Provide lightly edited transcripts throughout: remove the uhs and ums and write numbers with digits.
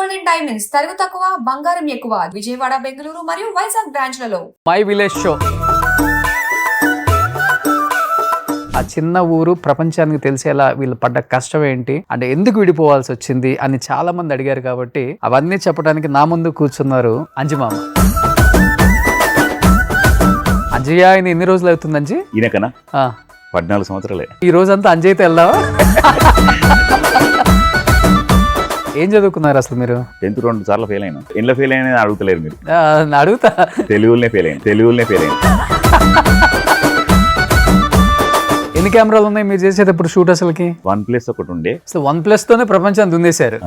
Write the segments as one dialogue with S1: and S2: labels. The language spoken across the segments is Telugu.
S1: గోల్డెన్ డైమండ్స్ తరుగు తక్కువ బంగారం ఎక్కువ విజయవాడ బెంగళూరు మరియు వైజాగ్ బ్రాంచ్లలో
S2: మై విలేజ్ షో. ఆ చిన్న ఊరు ప్రపంచానికి తెలిసేలా వీళ్ళు పడ్డ కష్టం ఏంటి, అంటే ఎందుకు విడిపోవాల్సి వచ్చింది అని చాలా మంది అడిగారు. కాబట్టి అవన్నీ చెప్పడానికి నా ముందు కూర్చున్నారు అంజిమామ. అంజయ్య ఆయన ఎన్ని రోజులు అవుతుంది అంజీ?
S3: ఈయనకనా 14 సంవత్సరాలే.
S2: ఈ రోజంతా అంజయ్యతో వెళ్దావా? ఏం చదువుకున్నారు అసలు మీరు?
S3: 10th 2 సార్లు ఫెయిల్ అయినా. ఎన్లో ఫెయిల్ అయినా అడుగుతలేరు మీరు.
S2: అడుగుతా.
S3: తెలుగులోనే ఫెయిల్ అయినా.
S2: ఎన్ని కెమెరాలు ఉన్నాయి మీరు చేసేటప్పుడు షూట్? అసలుకి
S3: OnePlus ఒకటి ఉండే.
S2: అసలు OnePlus తోనే ప్రపంచాన్ని దున్నేశారు.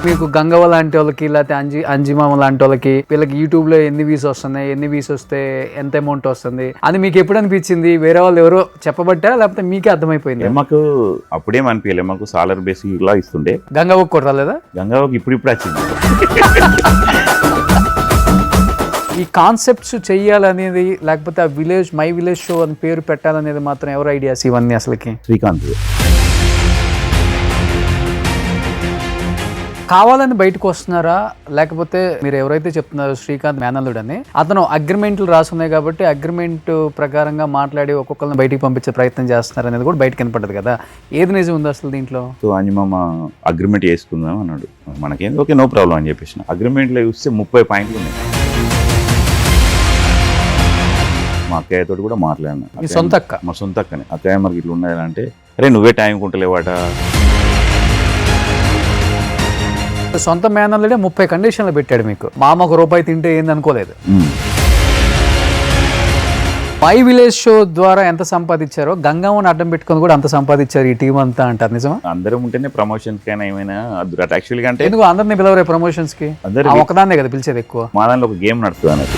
S2: మీకు గంగవ్వ లాంటి వాళ్ళకి లేకపోతే అంజిమామ లాంటి వాళ్ళకి వీళ్ళకి యూట్యూబ్ లో ఎన్ని వ్యూస్ వస్తున్నాయి, ఎన్ని వ్యూస్ వస్తే ఎంత అమౌంట్ వస్తుంది అని మీకు ఎప్పుడు అనిపించింది? వేరే వాళ్ళు ఎవరో చెప్పబట్టా లేకపోతే మీకే అర్థమైపోయింది?
S3: మాకు అప్పుడేం అనిపించలేదు. మాకు సాలర్ బేసిక్ లా ఇస్తుండే.
S2: గంగవ్వకు కూడా రాలేదా?
S3: గంగవ్వకి ఇప్పుడు వచ్చింది.
S2: ఈ కాన్సెప్ట్స్ చెయ్యాలనేది లేకపోతే ఆ విలేజ్ మై విలేజ్ షో అని పేరు పెట్టాలనేది మాత్రం ఎవరు ఐడియాస్ ఇవన్నీ? అసలుకి
S3: శ్రీకాంత్
S2: కావాలని బయటకు వస్తున్నారా, లేకపోతే మీరు ఎవరైతే చెప్తున్నారో శ్రీకాంత్ మేనల్లుడు అని, అతను అగ్రిమెంట్లు రాసున్నాయి కాబట్టి అగ్రిమెంట్ ప్రకారంగా మాట్లాడి ఒక్కొక్కరిని బయటికి పంపించే ప్రయత్నం చేస్తున్నారు అనేది కూడా బయటకు కనపడ్డది కదా. ఏది నిజం ఉంది అసలు దీంట్లో?
S3: సో అంజమామ అగ్రిమెంట్ చేసుకుందాం అన్నాడు. మనకేం ఓకే నో ప్రాబ్లం అని చెప్పేసిన. అగ్రిమెంట్లో చూస్తే 30 పాయింట్లు ఉన్నాయి. మా అక్కయ్యతో కూడా మాట్లాడినా. మా సొంత అక్కనే. అక్కయ్య మనకి ఇట్లా ఉన్నదంటే, అరే నువ్వే టైం కుంటలేవాట.
S2: సొంత మేనల్లుడే 30 కండిషన్లు పెట్టాడు మీకు. మామ ₹1 తింటే ఏంది అనుకోలేదు. మై విలేజ్ షో ద్వారా ఎంత సంపాదించారో గంగమ్మని అడ్డం పెట్టుకొని కూడా అంత సంపాదించారు ఈ టీం అంతా అంటారు. నిజమా?
S3: అందరం ఉంటేనే ప్రమోషన్స్ కైనా ఏమైనా యాక్చువల్గా అంటే
S2: ఎందుకు అందరినీ పిలవరే ప్రమోషన్స్ కి? ఒకదాన్నే కదా పిలిచేది ఎక్కువ.
S3: మా దాంట్లో ఒక గేమ్ నడుస్తుంది అన్నది.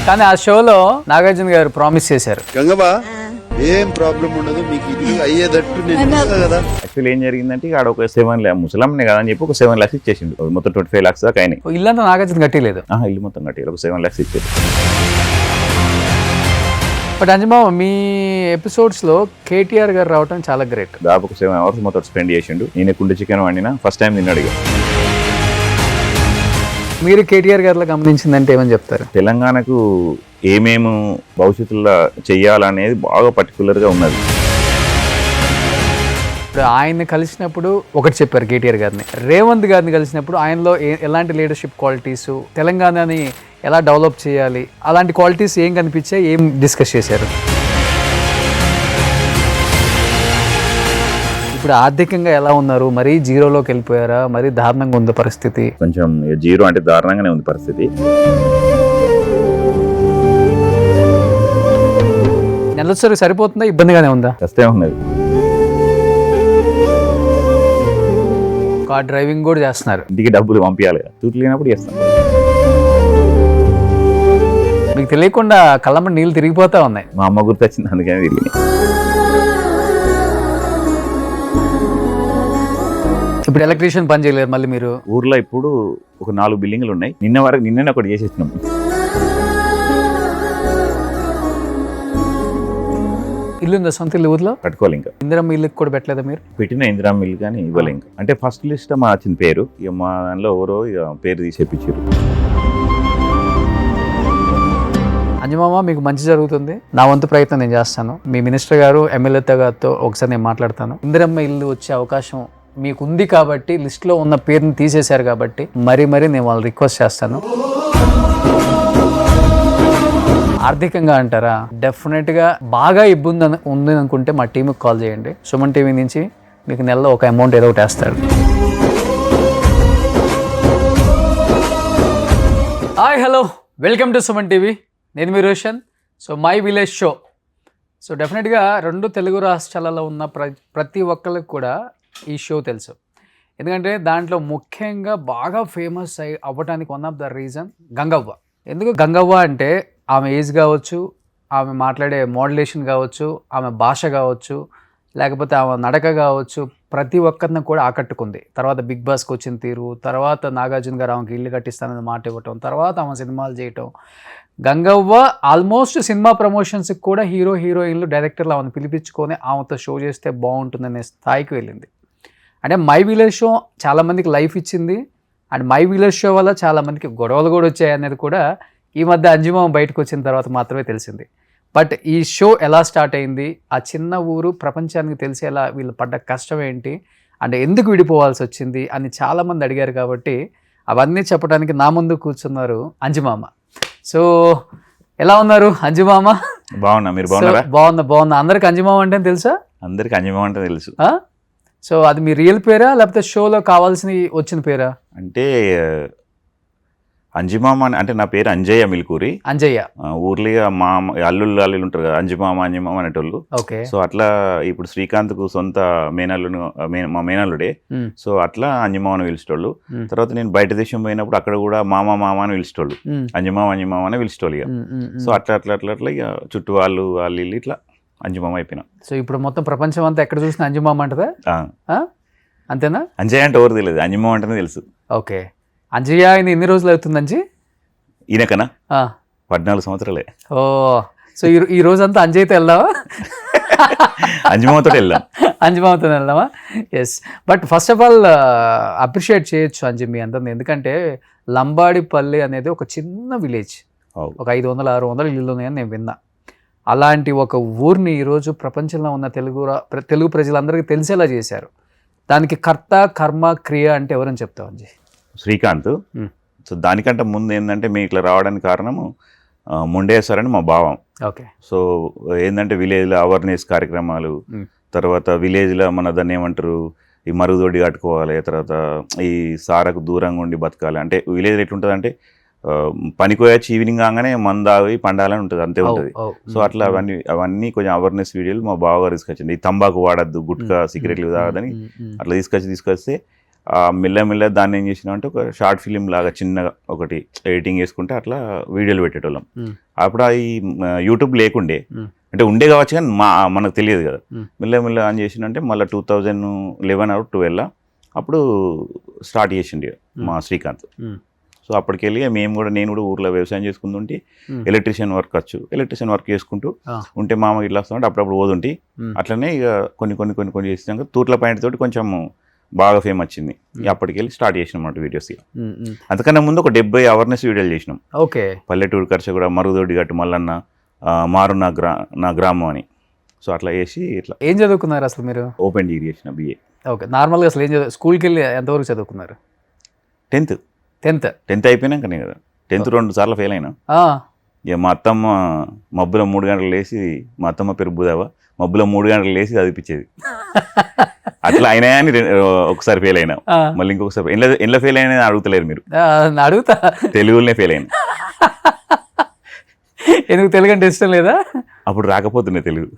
S2: కానీ ఆ షోలో నాగార్జున గారు ప్రామిస్ చేశారు,
S4: గంగవ్వ ఏం ప్రాబ్లం ఉండదు మీకు, ఇది అయ్యేటట్టు నేను కదా.
S3: యాక్చువల్లీ ఏం జరిగిందంటే ఆడ ఒక 7 lakhs ముసలాంనే కదా అని చెప్పి ఒక 7 lakhs ఇచ్చేసిండు. మొత్తం 25 lakhs దాకా అయినాయి.
S2: ఇల్లంతా నాగార్జున కట్టలేదు.
S3: ఇల్లు మొత్తం కట్టి ఒక 7 lakhs ఇచ్చేది.
S2: బట్ అంజమామ మీ ఎపిసోడ్స్ లో కేటీఆర్ గారు రావటం చాలా గ్రేట్.
S3: దాదాపు ఒక 7 hours మొత్తం స్పెండ్ చేసిండు. నేను కుండ చికెన్ వండినా ఫస్ట్ టైం తిన్నాడు. ఇక
S2: మీరు కేటీఆర్ గారిలో గమనించిందంటే ఏమని చెప్తారు?
S3: తెలంగాణకు ఏమేమి భవిష్యత్తులో చెయ్యాలనేది బాగా పర్టికులర్గా ఉన్నది.
S2: ఇప్పుడు ఆయన్ని కలిసినప్పుడు ఒకటి చెప్పారు కేటీఆర్ గారిని, రేవంత్ గారిని కలిసినప్పుడు ఆయనలో ఎలాంటి లీడర్షిప్ క్వాలిటీస్, తెలంగాణని ఎలా డెవలప్ చేయాలి, అలాంటి క్వాలిటీస్ ఏం కనిపించాయి, ఏం డిస్కస్ చేశారు? ఇప్పుడు ఆర్థికంగా ఎలా ఉన్నారు? మరీ జీరోలోకి వెళ్ళిపోయారా? మరీ దారుణంగా ఉంది పరిస్థితి?
S3: కొంచెం జీరో అంటే దారుణంగానే ఉంది పరిస్థితి.
S2: నెలసరి సరిపోతుందా, ఇబ్బందిగానే ఉందా?
S3: కష్టమే ఉన్నది.
S2: కార్ డ్రైవింగ్ కూడా చేస్తున్నారు.
S3: ఇంటికి డబ్బులు పంపించాలి కదా, చూసి లేనప్పుడు చేస్తాను.
S2: మీకు తెలియకుండా కళ్ళమ్మ నీళ్ళు తిరిగిపోతా ఉన్నాయి.
S3: మా అమ్మ గుర్తొచ్చింది, అందుకనే తిరిగి.
S2: ఇప్పుడు ఎలక్ట్రీషియన్ పని చేయలేరు మళ్ళీ మీరు?
S3: ఊర్లో ఇప్పుడు ఒక 4 బిల్డింగ్లు ఉన్నాయి. నిన్ననే ఒకటి చేసేసినాం.
S2: ఇల్లు ఉందా సొంత ఇల్లు ఊర్లో?
S3: కట్టుకోవాలి. ఇంకా
S2: ఇందిరమ్మ ఇల్లుకి కూడా పెట్టలేదా మీరు?
S3: పెట్టిన ఇందిరమ్మ ఇల్లు కానీ ఇవ్వలే. ఇంకా అంటే ఫస్ట్ లిస్ట్ మా వచ్చిన పేరు, ఇక మా దానిలో ఎవరో ఇక పేరు తీసేపించారు.
S2: అంజమామ మీకు మంచి జరుగుతుంది. నా వంతు ప్రయత్నం నేను చేస్తాను. మీ మినిస్టర్ గారు ఎమ్మెల్యేతో గారితో ఒకసారి నేను మాట్లాడతాను. ఇందిరమ్మ ఇల్లు వచ్చే అవకాశం మీకు ఉంది కాబట్టి, లిస్ట్లో ఉన్న పేరుని తీసేశారు కాబట్టి మరీ నేను వాళ్ళు రిక్వెస్ట్ చేస్తాను. ఆర్థికంగా అంటారా? డెఫినెట్గా బాగా ఇబ్బంది ఉంది అనుకుంటే మా టీంకి కాల్ చేయండి. సుమన్ టీవీ నుంచి మీకు నెలలో ఒక అమౌంట్ ఏదో ఒకటి వేస్తారు. Hi hello, welcome to Suman TV. నేను మీ Roshan. So my village show. So డెఫినెట్గా 2 తెలుగు రాష్ట్రాలలో ఉన్న ప్రతి ఒక్కరికి కూడా ఈ షో తెలుసు. ఎందుకంటే దాంట్లో ముఖ్యంగా బాగా ఫేమస్ అవ్వడానికి one of the reason Gangavva. ఎందుకు గంగవ్వ అంటే ఆమె ఏజ్ కావచ్చు, ఆమె మాట్లాడే మోడ్యులేషన్ కావచ్చు, ఆమె భాష కావచ్చు, లేకపోతే ఆమె నడక కావచ్చు, ప్రతి ఒక్కరిని కూడా ఆకట్టుకుంది. తర్వాత బిగ్ బాస్కి వచ్చిన తీరు, తర్వాత నాగార్జున గారు ఆమెకి ఇల్లు కట్టిస్తానని మాట ఇవ్వటం, తర్వాత ఆమె సినిమాలు చేయటం. గంగవ్వ ఆల్మోస్ట్ సినిమా ప్రమోషన్స్కి కూడా హీరోయిన్లు డైరెక్టర్లు ఆమెను పిలిపించుకొని ఆమెతో షో చేస్తే బాగుంటుందనే స్థాయికి వెళ్ళింది. అంటే మై విలేజ్ షో చాలామందికి లైఫ్ ఇచ్చింది. అండ్ మై విలేజ్ షో వల్ల చాలామందికి గొడవలు కూడా వచ్చాయి అనేది కూడా ఈ మధ్య అంజుమామ బయటకు వచ్చిన తర్వాత మాత్రమే తెలిసింది. బట్ ఈ షో ఎలా స్టార్ట్ అయింది, ఆ చిన్న ఊరు ప్రపంచానికి తెలిసేలా వీళ్ళు పడ్డ కష్టం ఏంటి, అంటే ఎందుకు విడిపోవాల్సి వచ్చింది అని చాలామంది అడిగారు. కాబట్టి అవన్నీ చెప్పడానికి నా ముందు కూర్చున్నారు అంజుమామ. సో ఎలా ఉన్నారు అంజుమామ?
S3: బాగున్నా, మీరు బాగున్నారా?
S2: బాగున్నా. అందరికి అంజుమామ అంటే తెలుసా?
S3: అందరికి అంజమామ అంటే తెలుసు.
S2: సో అది మీ రియల్ పేరా లేకపోతే షోలో కావాల్సిన వచ్చిన పేరా?
S3: అంటే అంజిమామ అంటే నా పేరు అంజయ్య మిల్కూరి.
S2: అంజయ్య
S3: ఊర్లో మా అల్లుళ్ళు ఉంటారు కదా, అంజిమామ అనేటోళ్ళు.
S2: ఓకే.
S3: సో అట్లా ఇప్పుడు శ్రీకాంత్కు సొంత మేనల్లును మా మేనల్లుడే. సో అట్లా అంజమామని పిలిచేటోళ్ళు. తర్వాత నేను బయట దేశం పోయినప్పుడు అక్కడ కూడా మామ అని పిలిచేటోళ్ళు, అంజమామ అని పిలిచేటోళ్ళు. ఇక సో అట్లా ఇక చుట్టూ వాళ్ళు ఇల్లు ఇట్లా అంజమామ అయిపోయినా.
S2: సో ఇప్పుడు మొత్తం ప్రపంచం అంతా ఎక్కడ చూసినా అంజమామ అంటదా? అంతేనా?
S3: అంజయ్య అంటే ఎవరు తెలియదు, అంజమామ అంటేనే తెలుసు.
S2: ఓకే. అంజయ్య ఆయన ఎన్ని రోజులు అవుతుంది అంజీ?
S3: ఈయనకనా 14 సంవత్సరాలే.
S2: ఓ, సో ఈ రోజంతా అంజయ్యతో వెళ్దామా?
S3: అంజమామతో వెళ్దాం.
S2: అంజమామతో వెళ్దామా? Yes. But first of all appreciate చేయొచ్చు అంజీ మీ అందరిని. ఎందుకంటే లంబాడిపల్లి అనేది ఒక చిన్న విలేజ్, ఒక 500-600 ఇల్లు ఉన్నాయని నేను విన్నా. అలాంటి ఒక ఊరిని ఈరోజు ప్రపంచంలో ఉన్న తెలుగు ప్రజలందరికీ తెలిసేలా చేశారు. దానికి కర్త కర్మ క్రియ అంటే ఎవరని చెప్తావు అంజీ?
S3: శ్రీకాంత్. సో దానికంటే ముందు ఏంటంటే మేము ఇట్లా రావడానికి కారణము ముండేశ్వర్ అని మా భావం.
S2: ఓకే.
S3: సో ఏంటంటే విలేజ్లో అవేర్నెస్ కార్యక్రమాలు, తర్వాత విలేజ్లో మన దాన్ని ఏమంటారు, ఈ మరుగుదొడ్డి కట్టుకోవాలి, తర్వాత ఈ సారకు దూరంగా ఉండి బతకాలి. అంటే విలేజ్ ఎట్లుంటుంది అంటే పనికోయొచ్చి ఈవినింగ్ కాగానే మందావి పండాలని ఉంటుంది, అంతే ఉంటుంది. సో అట్లా అవన్నీ కొంచెం అవేర్నెస్ వీడియోలు మా బావగారు తీసుకొచ్చింది. ఈ తంబాకు వాడద్దు, గుట్కా, సిగరెట్లు తాగదని అట్లా తీసుకొస్తే మెల్లమెల్ల దాన్ని ఏం చేసినాం అంటే ఒక షార్ట్ ఫిలిం లాగా చిన్నగా ఒకటి ఎడిటింగ్ చేసుకుంటే అట్లా వీడియోలు పెట్టేటోళ్ళం. అప్పుడు ఈ యూట్యూబ్ లేకుండే, అంటే ఉండే కావచ్చు కానీ మనకు తెలియదు కదా. మెల్లమెల్ల ఆన్ చేసిందంటే మళ్ళీ 2011 or 12 అప్పుడు స్టార్ట్ చేసిండే మా శ్రీకాంత్. సో అప్పటికెళ్ళి నేను కూడా ఊర్లో వ్యవసాయం చేసుకుంటుంటే ఎలక్ట్రీషియన్ వర్క్ చేసుకుంటూ ఉంటే మామ ఇట్లా వస్తుంటే అప్పుడప్పుడు పోతుంటే అట్లనే ఇక కొన్ని చేసినాక తూట్ల పాయింట్ తోటి కొంచెం బాగా ఫేమ్ వచ్చింది. అప్పటికెళ్ళి స్టార్ట్ చేసినాం అన్నమాట వీడియోస్. అంతకన్నా ముందు ఒక 70 అవేర్నెస్ వీడియోలు చేసినాం. ఓకే. పల్లెటూరు ఖర్చు కూడా, మరుగుదొడ్డి గట్టు మల్లన్న, మారు నా గ్రామం అని. సో అట్లా చేసి ఇట్లా.
S2: ఏం చదువుకున్నారు అసలు మీరు?
S3: ఓపెన్ డిగ్రీ చేసిన, BA.
S2: ఓకే. నార్మల్గా అసలు ఏం స్కూల్కి వెళ్ళి ఎంతవరకు చదువుకున్నారు?
S3: 10th అయిపోయినాకనే కదా. 10th 2 సార్లు ఫెయిల్ అయినా. ఇక మా అత్తమ్మ మబ్బులో 3 గంటలు లేచి, మా అత్తమ్మ పేరు బుధావ, మబ్బులో 3 గంటలు లేచి చదివిపించేది. అట్లా అయినా అని ఒకసారి ఫెయిల్ అయినా, మళ్ళీ ఇంకొకసారి ఎందులో ఫెయిల్ అయినా అడుగుతలేరు మీరు.
S2: అడుగుతా. తెలుగులోనే
S3: ఫెయిల్ అయినా.
S2: ఎందుకు? తెలుగు అంటే ఇష్టం లేదా?
S3: అప్పుడు రాకపోతుండే తెలుగు,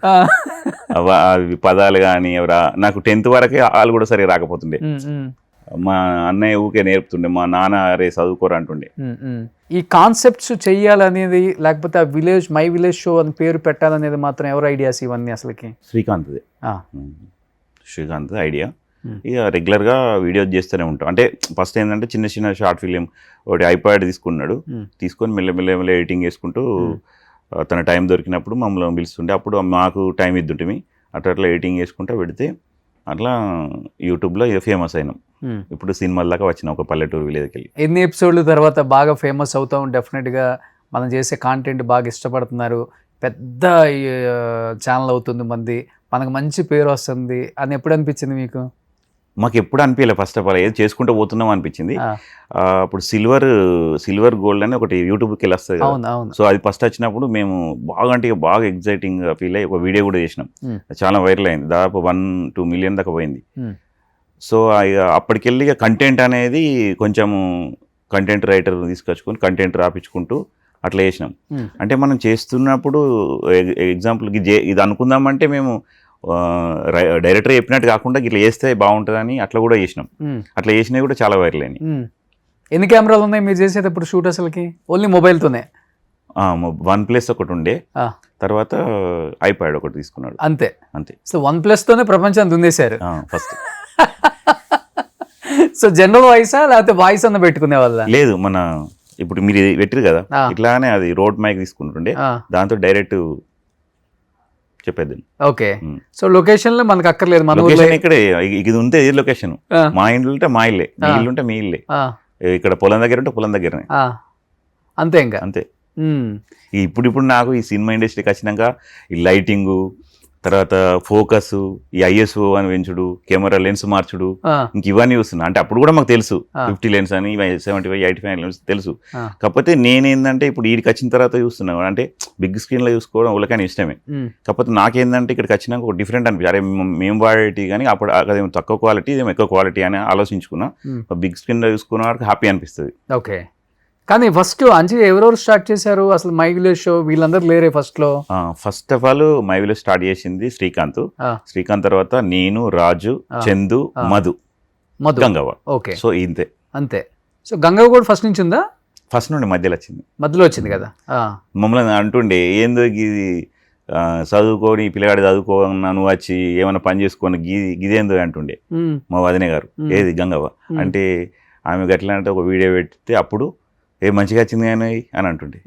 S3: అవి పదాలు కానీ నాకు 10th వరకే వాళ్ళు కూడా సరిగా రాకపోతుండే. మా అన్నయ్య ఊకే నేర్పుతుండే, మా నాన్న అరే చదువుకోరా అంటుండే.
S2: ఈ కాన్సెప్ట్స్ చెయ్యాలనేది, లేకపోతే మై విలేజ్ షో అని పేరు పెట్టాలనేది మాత్రం ఎవరు ఐడియాస్ ఇవన్నీ అసలుకి?
S3: శ్రీకాంత్ ఐడియా. ఇక రెగ్యులర్గా వీడియోస్ చేస్తూనే ఉంటాం. అంటే ఫస్ట్ ఏంటంటే చిన్న షార్ట్ ఫిలిం ఒకటి ఐప్యాడ్ తీసుకొని మెల్ల ఎడిటింగ్ చేసుకుంటూ తన టైం దొరికినప్పుడు మమ్మల్ని పిలుస్తుండే. అప్పుడు మాకు టైం ఇద్దుంటే అట్లా ఎడిటింగ్ చేసుకుంటూ పెడితే అట్లా యూట్యూబ్లో ఇక ఫేమస్ అయినాం. ఇప్పుడు సినిమాల దాకా వచ్చిన ఒక పల్లెటూరు విలేజ్కి వెళ్ళి.
S2: ఎన్ని ఎపిసోడ్ల తర్వాత బాగా ఫేమస్ అవుతాం? డెఫినెట్గా మనం చేసే కాంటెంట్ బాగా ఇష్టపడుతున్నారు, పెద్ద ఛానల్ అవుతుంది మంది, మనకు మంచి పేరు వస్తుంది అని ఎప్పుడు అనిపించింది మీకు?
S3: మాకు ఎప్పుడు అనిపించలే. ఫస్ట్ ఆఫ్ ఆల్ ఏది చేసుకుంటూ పోతున్నాం అనిపించింది. అప్పుడు సిల్వర్ గోల్డ్ అని ఒకటి యూట్యూబ్కి వెళ్ళి వస్తుంది కదా. సో అది ఫస్ట్ వచ్చినప్పుడు మేము బాగా ఎగ్జైటింగ్ ఫీల్ అయ్యి ఒక వీడియో కూడా చేసినాం. చాలా వైరల్ అయింది, దాదాపు 1-2 million దాకా పోయింది. సో అప్పటికెళ్ళి కంటెంట్ అనేది కొంచెము కంటెంట్ రైటర్ తీసుకొచ్చుకొని కంటెంట్ రాపించుకుంటూ అట్లా చేసినాం. అంటే మనం చేస్తున్నప్పుడు ఎగ్జాంపుల్కి ఇది అనుకుందామంటే మేము డైరెక్టర్ చెప్పినట్టు కాకుండా ఇట్లా చేస్తే బాగుంటుందని అట్లా కూడా చేసినాం. అట్లా చేసినవి కూడా చాలా వైరల్ అయినాయి.
S2: ఎన్ని కెమెరాలు ఉన్నాయి మీరు చేసేటప్పుడు షూట్? అసలుకి ఓన్లీ మొబైల్తోనే?
S3: OnePlus ఒకటి ఉండే,
S2: ఆ.
S3: తర్వాత iPad ఒకటి తీసుకున్నాడు
S2: అంతే.
S3: అంతే.
S2: సో OnePlus తోనే ప్రపంచాన్ని దున్నేశారు.
S3: ఫస్ట్
S2: సో జనరల్ వాయిసా లేకపోతే వాయిస్ అన్న పెట్టుకునే వాళ్ళ?
S3: లేదు, మన ఇప్పుడు మీరు పెట్టిరు కదా
S2: ఆ.
S3: ఇట్లానే అది రోడ్ మైక్ తీసుకుంటుండే, దాంతో డైరెక్ట్ చెప్పేది.
S2: ఓకే. సో లొకేషన్ లో మనకు అక్కర్లేదు, మన ఊర్లో.
S3: లొకేషన్ ఇక్కడే, ఇది ఉంటే ఇది లొకేషన్. మా ఇంట్లో ఉంటే మా ఇల్లే, మీ ఇల్లు ఉంటే మీ ఇల్లే, ఇక్కడ పొలం దగ్గర ఉంటే పొలం దగ్గరనే,
S2: అంతే ఇంకా.
S3: అంతే. ఇప్పుడు నాకు ఈ సినిమా ఇండస్ట్రీకి వచ్చినాక ఈ లైటింగు, తర్వాత ఫోకస్, ఈ ISO అని పెంచుడు, కెమెరా లెన్స్ మార్చుడు, ఇంక ఇవన్నీ చూస్తున్నా. అంటే అప్పుడు కూడా మాకు తెలుసు 50 లెన్స్ అని, 75, 85 లెన్స్ తెలుసు. కాకపోతే నేనేందంటే ఇప్పుడు వీడికి వచ్చిన తర్వాత చూస్తున్నాను, అంటే బిగ్ స్క్రీన్ లో చూసుకోవడం వాళ్ళకని ఇష్టమే. కాకపోతే నాకేందంటే ఇక్కడికి వచ్చినాక ఒక డిఫరెంట్ అనిపించింది. అరే మేము వాడేటి కానీ అప్పుడు అదేమో తక్కువ క్వాలిటీ, ఇదేమో ఎక్కువ క్వాలిటీ అని ఆలోచించుకున్నా. బిగ్ స్క్రీన్ లో చూసుకున్న వాడికి హ్యాపీ అనిపిస్తుంది.
S2: ఓకే. కానీ ఫస్ట్ అంజి ఎవరెవరు స్టార్ట్ చేశారు అసలు మై విలేజ్ షో? వీళ్ళందరూ లేరే ఫస్ట్ లో?
S3: First of all my village start చేసింది శ్రీకాంత్. శ్రీకాంత్ తర్వాత నేను, రాజు, చందు, మధు, గంగవ్వ.
S2: ఓకే.
S3: సో ఇంతే,
S2: అంతే. సో గంగవ్వ కూడా ఫస్ట్ నుంచి ఉందా?
S3: ఫస్ట్ నుండి మధ్యలో వచ్చింది.
S2: మధ్యలో వచ్చింది కదా.
S3: మమ్మల్ని అంటుండే ఏందో ఇది చదువుకొని పిల్లగాడు చదువుకోన్నా నువ్వు వచ్చి ఏమైనా పని చేసుకొని గిదేందో అంటుండే మా వదినే గారు. ఏది గంగవ్వ అంటే ఆమె గట్లా అంటే ఒక వీడియో పెడితే అప్పుడు మంచిగా వచ్చింది కానీ అని అంటుండే.